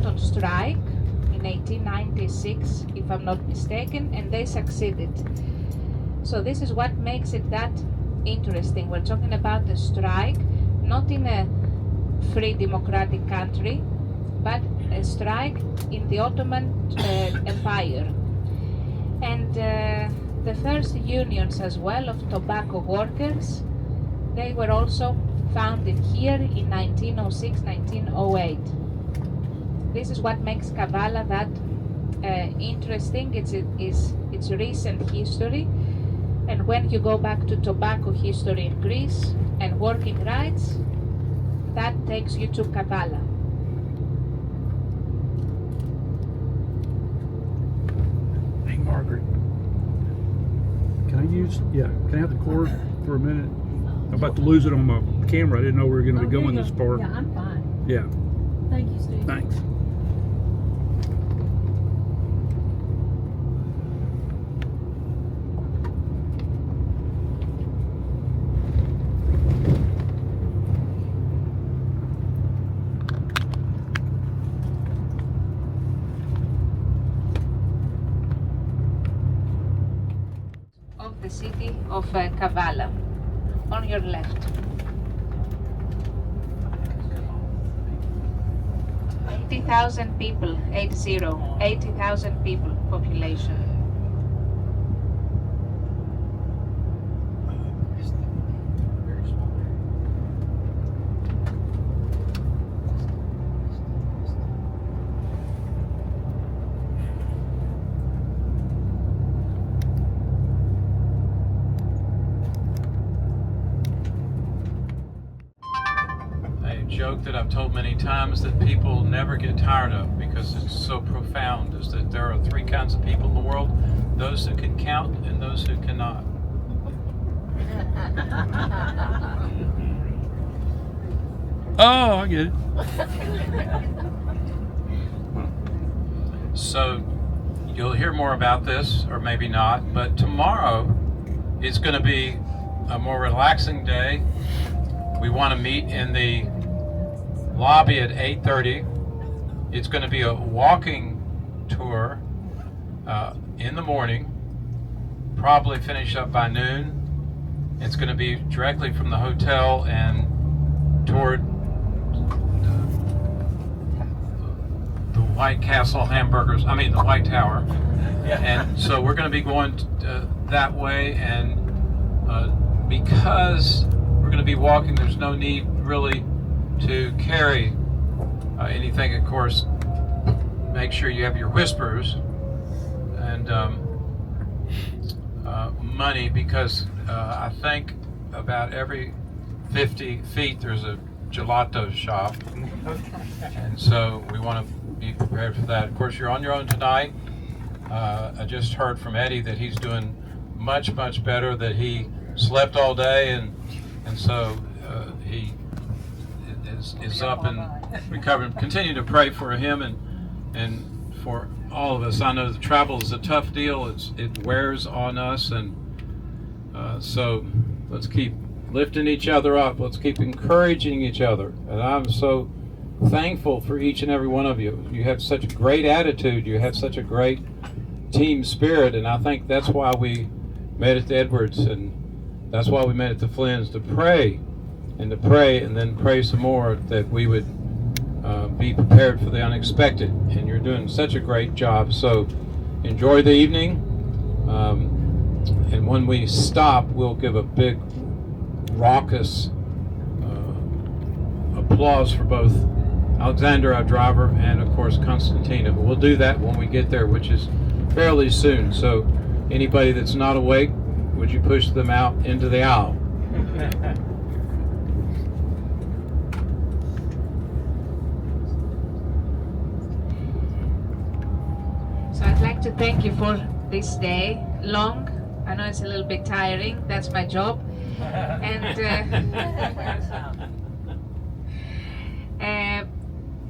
on strike in 1896, if I'm not mistaken, and they succeeded. So this is what makes it that interesting. We're talking about a strike, not in a free democratic country, but a strike in the Ottoman Empire. And the first unions as well of tobacco workers, they were also founded here in 1906, 1908. This is what makes Kavala that interesting. It's recent history, and when you go back to tobacco history in Greece and working rights, that takes you to Kavala. Hey, Margaret. Can I have the cord for a minute? I'm about to lose it on my camera. I didn't know we were going to be going this far. Yeah, I'm fine. Yeah. Thank you, Steve. Thanks. Of the city of Kavala, on your left. 80,000 people, 80,000 people population. Joke that I've told many times that people never get tired of because it's so profound is that there are three kinds of people in the world: those who can count and those who cannot. Oh, I get it. So you'll hear more about this, or maybe not, but tomorrow is going to be a more relaxing day. We want to meet in the lobby at 8:30. It's going to be a walking tour in the morning, probably finish up by noon. It's going to be directly from the hotel and toward the White Castle hamburgers, the White Tower. And so we're going to be going that way, and because we're going to be walking, there's no need really to carry anything. Of course, make sure you have your whispers and money, because I think about every 50 feet there's a gelato shop, and so we want to be prepared for that. Of course, you're on your own tonight. I just heard from Eddie that he's doing much better, that he slept all day, and so he is up and recovering. Continue to pray for him and for all of us. I know the travel is a tough deal. It wears on us, and so let's keep lifting each other up. Let's keep encouraging each other. And I'm so thankful for each and every one of you. You have such a great attitude. You have such a great team spirit, and I think that's why we made it to Edwards, and that's why we made it to Flynn's, to pray and then pray some more, that we would be prepared for the unexpected. And you're doing such a great job. So enjoy the evening, and when we stop, we'll give a big raucous applause for both Alexander, our driver, and of course Constantina. But we'll do that when we get there, which is fairly soon. So anybody that's not awake, would you push them out into the aisle? So I'd like to thank you for this day. Long, I know it's a little bit tiring, that's my job. And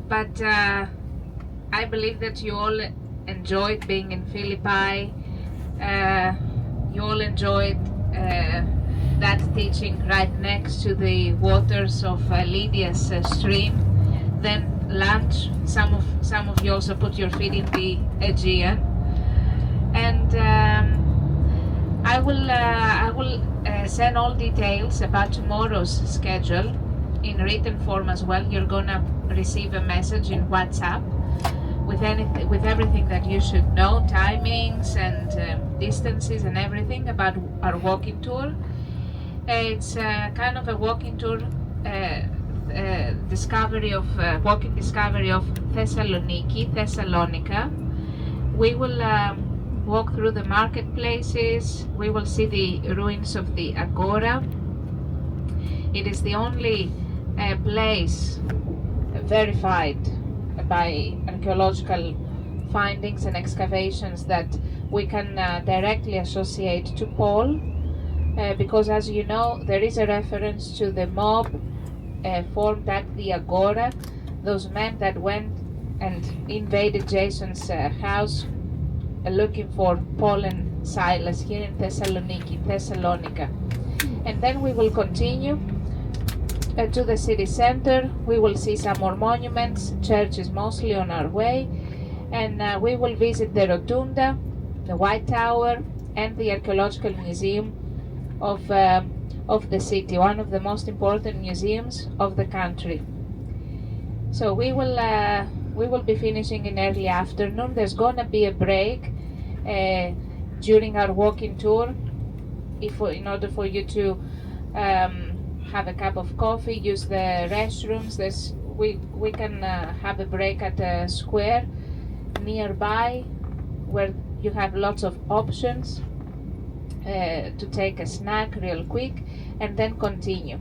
but I believe that you all enjoyed being in Philippi. You all enjoyed that teaching right next to the waters of Lydia's stream. Then lunch. Some of you also put your feet in the Aegean, and I will send all details about tomorrow's schedule in written form as well. You're gonna receive a message in WhatsApp with everything that you should know, timings and distances and everything about our walking tour. It's kind of a walking tour, walking discovery of Thessaloniki, Thessalonica. We will walk through the marketplaces. We will see the ruins of the Agora. It is the only place verified by archaeological findings and excavations that we can directly associate to Paul, because as you know, there is a reference to the mob formed at the Agora, those men that went and invaded Jason's house looking for Paul and Silas here in Thessaloniki, Thessalonica. And then we will continue to the city center. We will see some more monuments, churches mostly on our way, and we will visit the Rotunda, the White Tower, and the Archaeological Museum of the city, one of the most important museums of the country. So we will be finishing in early afternoon. There's gonna be a break during our walking tour, in order for you to have a cup of coffee, use the restrooms. We can have a break at a square nearby where you have lots of options to take a snack real quick and then continue.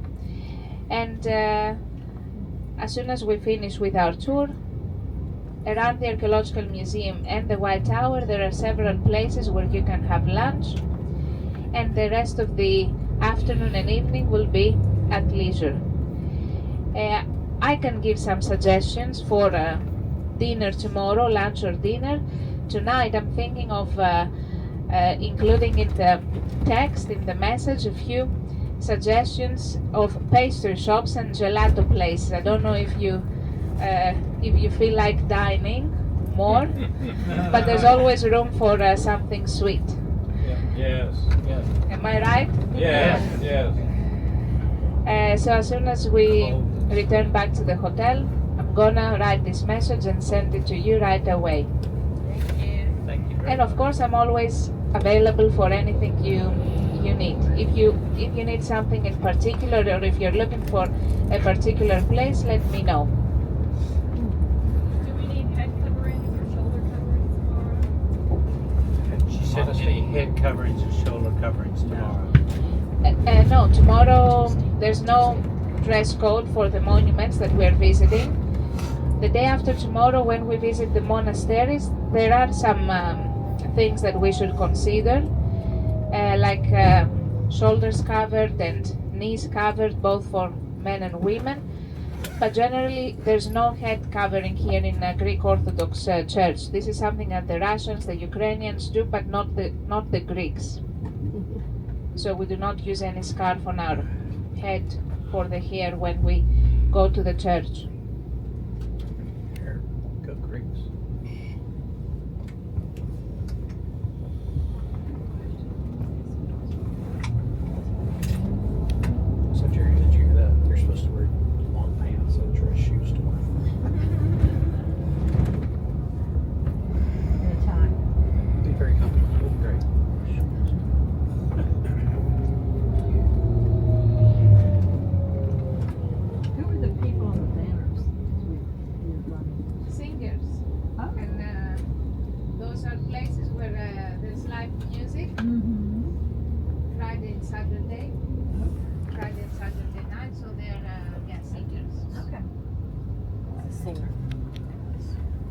And as soon as we finish with our tour, around the Archaeological Museum and the White Tower, there are several places where you can have lunch, and the rest of the afternoon and evening will be at leisure. I can give some suggestions for dinner tomorrow, lunch or dinner. Tonight I'm thinking of including in the text, in the message, a few suggestions of pastry shops and gelato places. I don't know if you feel like dining more, but there's always room for something sweet. Yes. Yes. Am I right? Yes. Yes. So as soon as we return back to the hotel, I'm gonna write this message and send it to you right away. Thank you. And of course, I'm always available for anything you need. If you need something in particular, or if you're looking for a particular place, let me know. Do we need head coverings or shoulder coverings tomorrow? She said any head coverings or shoulder coverings tomorrow. No, tomorrow there's no dress code for the monuments that we're visiting. The day after tomorrow, when we visit the monasteries, there are some things that we should consider, like shoulders covered and knees covered, both for men and women. But generally, there's no head covering here in a Greek Orthodox Church. This is something that the Russians, the Ukrainians do, but not the Greeks. So we do not use any scarf on our head for the hair when we go to the church. Go Greeks. So Jerry, did you hear that? You're supposed to wear long pants and dress shoes tomorrow. Be very comfortable. It'll be great. Who are the people on the banners? Singers. Oh. And those are places where there's live music. Friday and Saturday. Friday and Saturday night, so they're singers. Okay. Singer.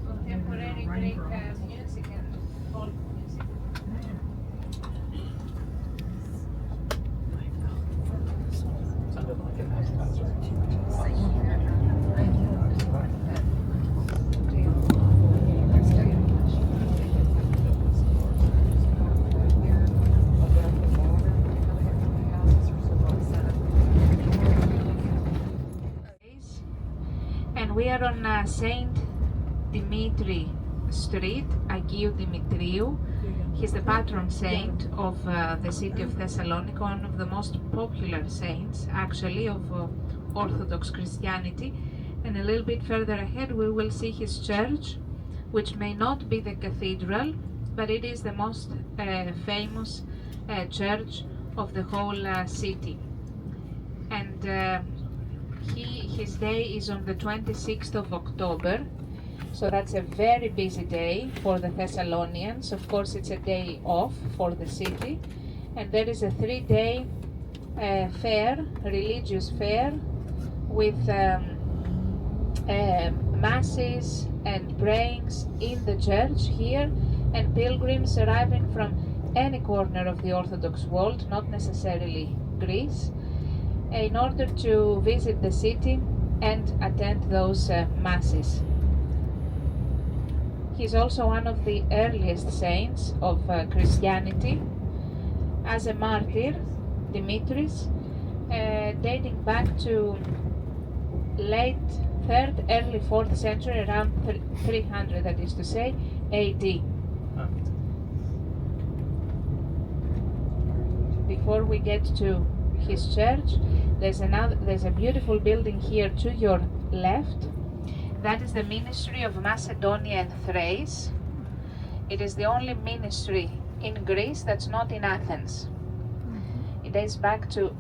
Contemporary Greek music and folk music. Sounded like an appetizer. are on Saint Dimitri Street, Agiou Dimitriou. He's the patron saint of the city of Thessaloniki, one of the most popular saints, actually, of Orthodox Christianity. And a little bit further ahead, we will see his church, which may not be the cathedral, but it is the most famous church of the whole city. And his day is on the 26th of October. So that's a very busy day for the Thessalonians. Of course, it's a day off for the city. And there is a 3-day fair, religious fair, with masses and prayings in the church here, and pilgrims arriving from any corner of the Orthodox world, not necessarily Greece, in order to visit the city and attend those masses. He's also one of the earliest saints of Christianity. As a martyr, Dimitris, dating back to late 3rd, early 4th century, around 300, that is to say, AD. Before we get to his church, there's a beautiful building here to your left. That is the ministry of Macedonia and Thrace. It is the only ministry in Greece that's not in Athens. It dates back to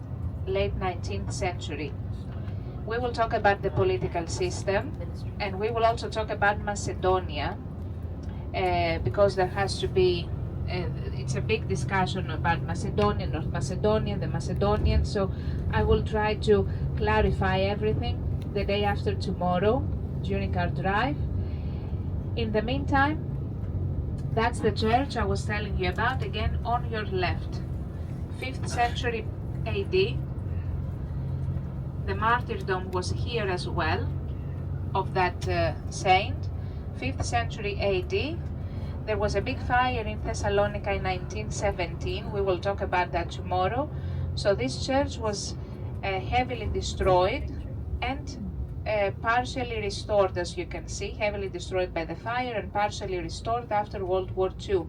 late 19th century. We will talk about the political system, and we will also talk about Macedonia, because there has to be, it's a big discussion about Macedonia, North Macedonia, the Macedonians, so I will try to clarify everything the day after tomorrow during our drive. In the meantime, that's the church I was telling you about, again on your left. 5th century AD. The martyrdom was here as well of that saint. 5th century AD. There was a big fire in Thessalonica in 1917. We will talk about that tomorrow. So this church was heavily destroyed and partially restored, as you can see, heavily destroyed by the fire and partially restored after World War II.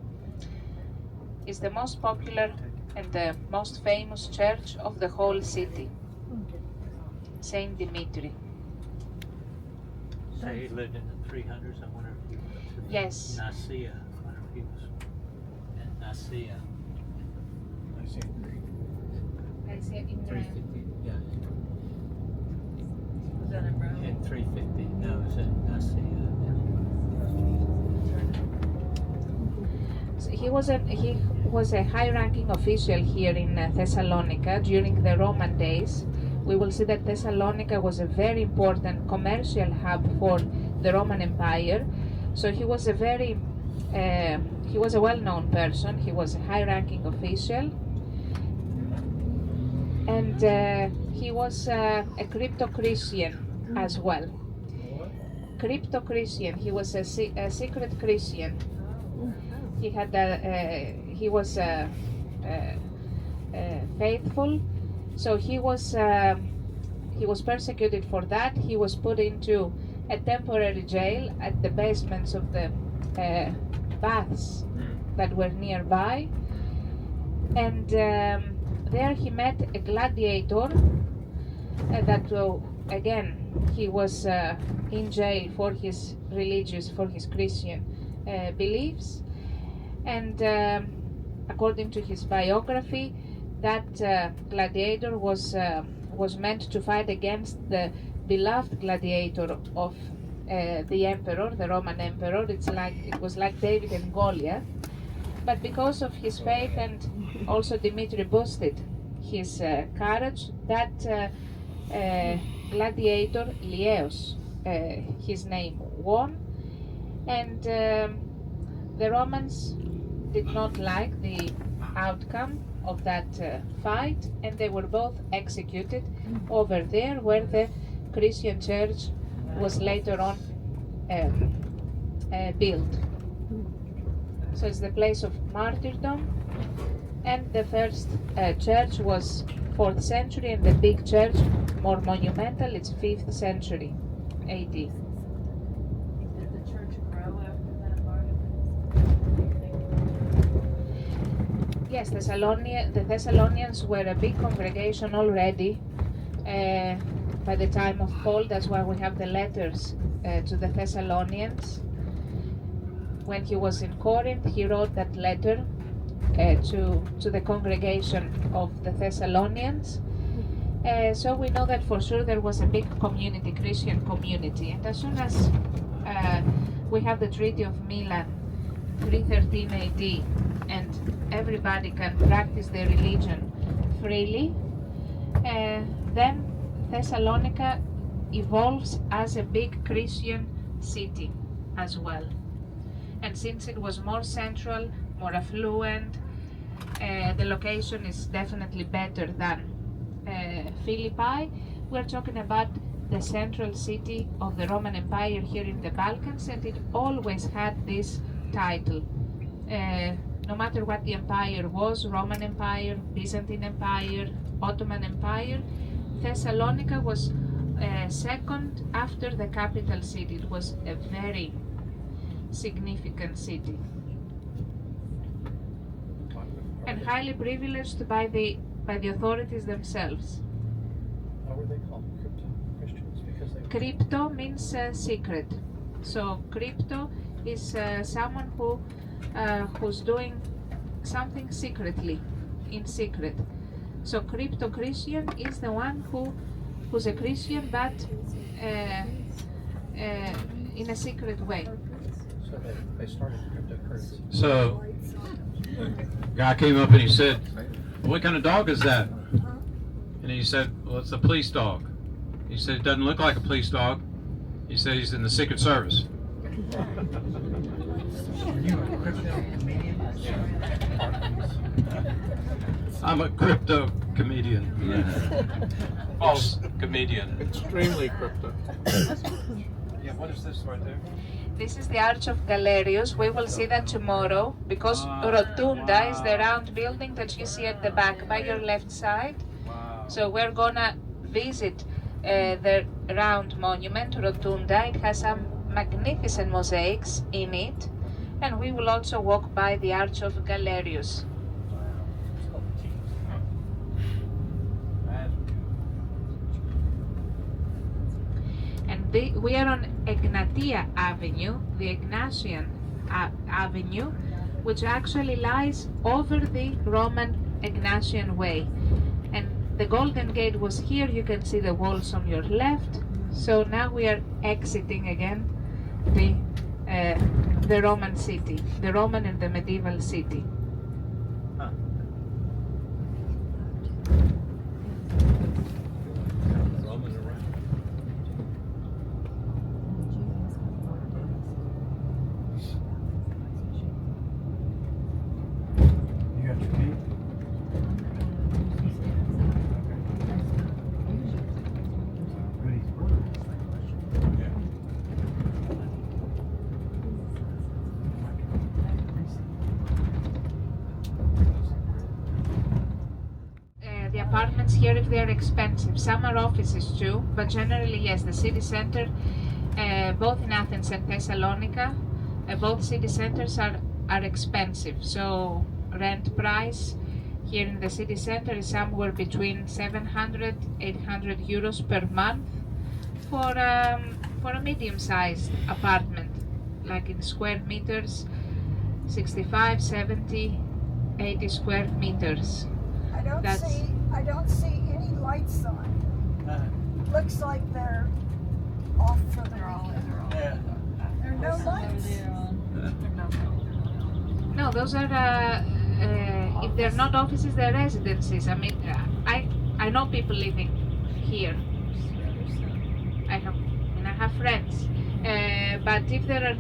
It's the most popular and the most famous church of the whole city, Saint Dimitri. So he lived in the 300s. I wonder if he was Yes. Nicaea. I wonder if he was at Nicaea. In 350. Yeah. Was that in Rome? In 350. No, it's in Nicaea. So he was a high-ranking official here in Thessalonica during the Roman days. We will see that Thessalonica was a very important commercial hub for the Roman Empire. So he was he was a well-known person. He was a high-ranking official, and he was a crypto-Christian as well. Crypto-Christian. He was a secret Christian. He was faithful. So he was persecuted for that. He was put into a temporary jail at the basements of the baths that were nearby, and there he met a gladiator again, he was in jail for his Christian beliefs, and according to his biography, that gladiator was meant to fight against the beloved gladiator of the emperor, the Roman emperor. It was like David and Goliath, but because of his faith and also Dimitri boosted his courage, that gladiator Lieus, his name, won, and the Romans did not like the outcome of that fight, and they were both executed over there where the Christian church was later on built. So it's the place of martyrdom, and the first church was 4th century, and the big church, more monumental, it's 5th century AD. Yes, the Thessalonians were a big congregation already by the time of Paul. That's why we have the letters to the Thessalonians. When he was in Corinth, he wrote that letter to the congregation of the Thessalonians. So we know that for sure there was a big community, Christian community. And as soon as we have the Treaty of Milan, 313 AD, and everybody can practice their religion freely, then Thessalonica evolves as a big Christian city as well. And since it was more central, more affluent, the location is definitely better than Philippi. We're talking about the central city of the Roman Empire here in the Balkans, and it always had this title. No matter what the empire was, Roman Empire, Byzantine Empire, Ottoman Empire, Thessalonica was second after the capital city. It was a very significant city and highly privileged by the authorities themselves. Why were they called crypto-Christians? Because they Crypto means secret. So crypto is someone who's doing something secretly, in secret. So crypto-Christian is the one who's a Christian but in a secret way. So they started cryptocurrency. So, guy came up and he said, "What kind of dog is that?" And he said, "Well, it's a police dog." He said, "It doesn't look like a police dog." He said, "He's in the Secret Service." Are you a crypto comedian? I'm a crypto comedian. False comedian. Extremely crypto. Yeah, what is this right there? This is the Arch of Galerius. We will see that tomorrow because Rotunda is the round building that you see at the back by your left side. So we're gonna visit the round monument, Rotunda. It has some magnificent mosaics in it. And we will also walk by the Arch of Galerius. And we are on Egnatia Avenue, the Ignatian Avenue, which actually lies over the Roman Ignatian Way. And the Golden Gate was here. You can see the walls on your left. So now we are exiting again the Roman city, the Roman and the medieval city. You got your key? The apartments here, if they're expensive, some are offices too, but generally yes, the city center, both in Athens and Thessalonica, both city centers are expensive. So rent price here in the city center is somewhere between 700, 800 euros per month for a medium-sized apartment, like in square meters, 65, 70, 80 square meters. I don't see any lights on. Looks like they're off for the weekend. Yeah. There are no lights. No, those I if they're not offices, they're residences. I mean, I know people living here. I have friends. But if there are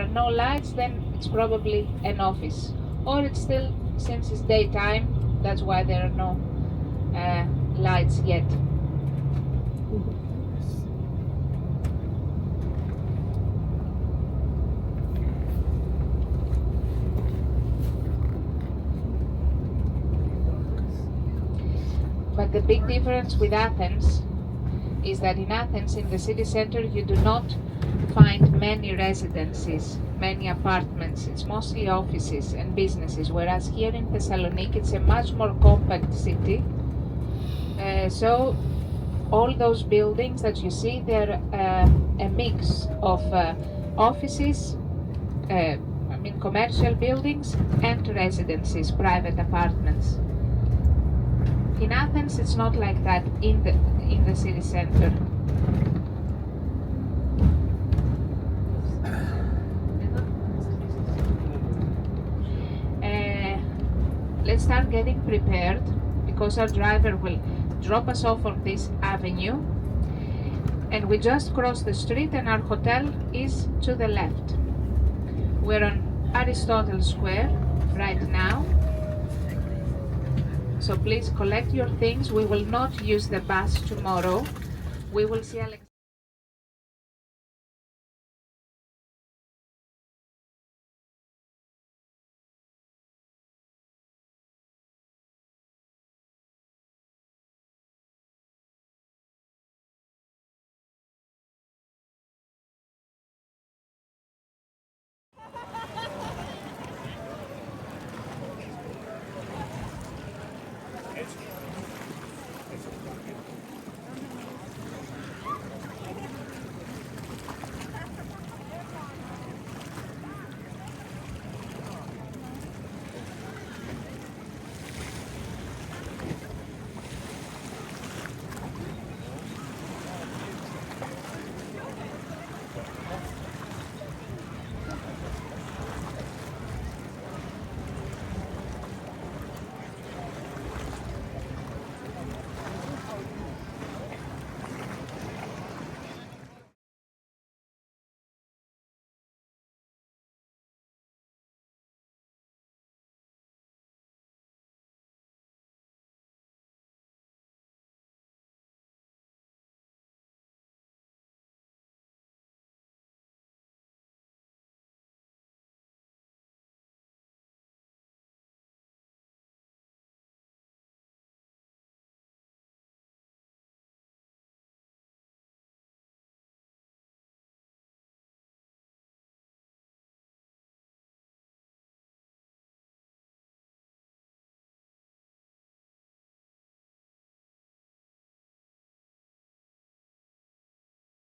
no lights, then it's probably an office, or it's still, since it's daytime. That's why there are no lights yet. But the big difference with Athens is that in Athens, in the city center, you do not find many residences, many apartments. It's mostly offices and businesses, whereas here in Thessaloniki it's a much more compact city. So all those buildings that you see, they're a mix of offices, commercial buildings and residences, private apartments. In Athens, it's not like that in the city center. Let's start getting prepared because our driver will drop us off on this avenue, and we just crossed the street and our hotel is to the left. We're on Aristotle Square right now, so please collect your things. We will not use the bus tomorrow. We will see Alexander.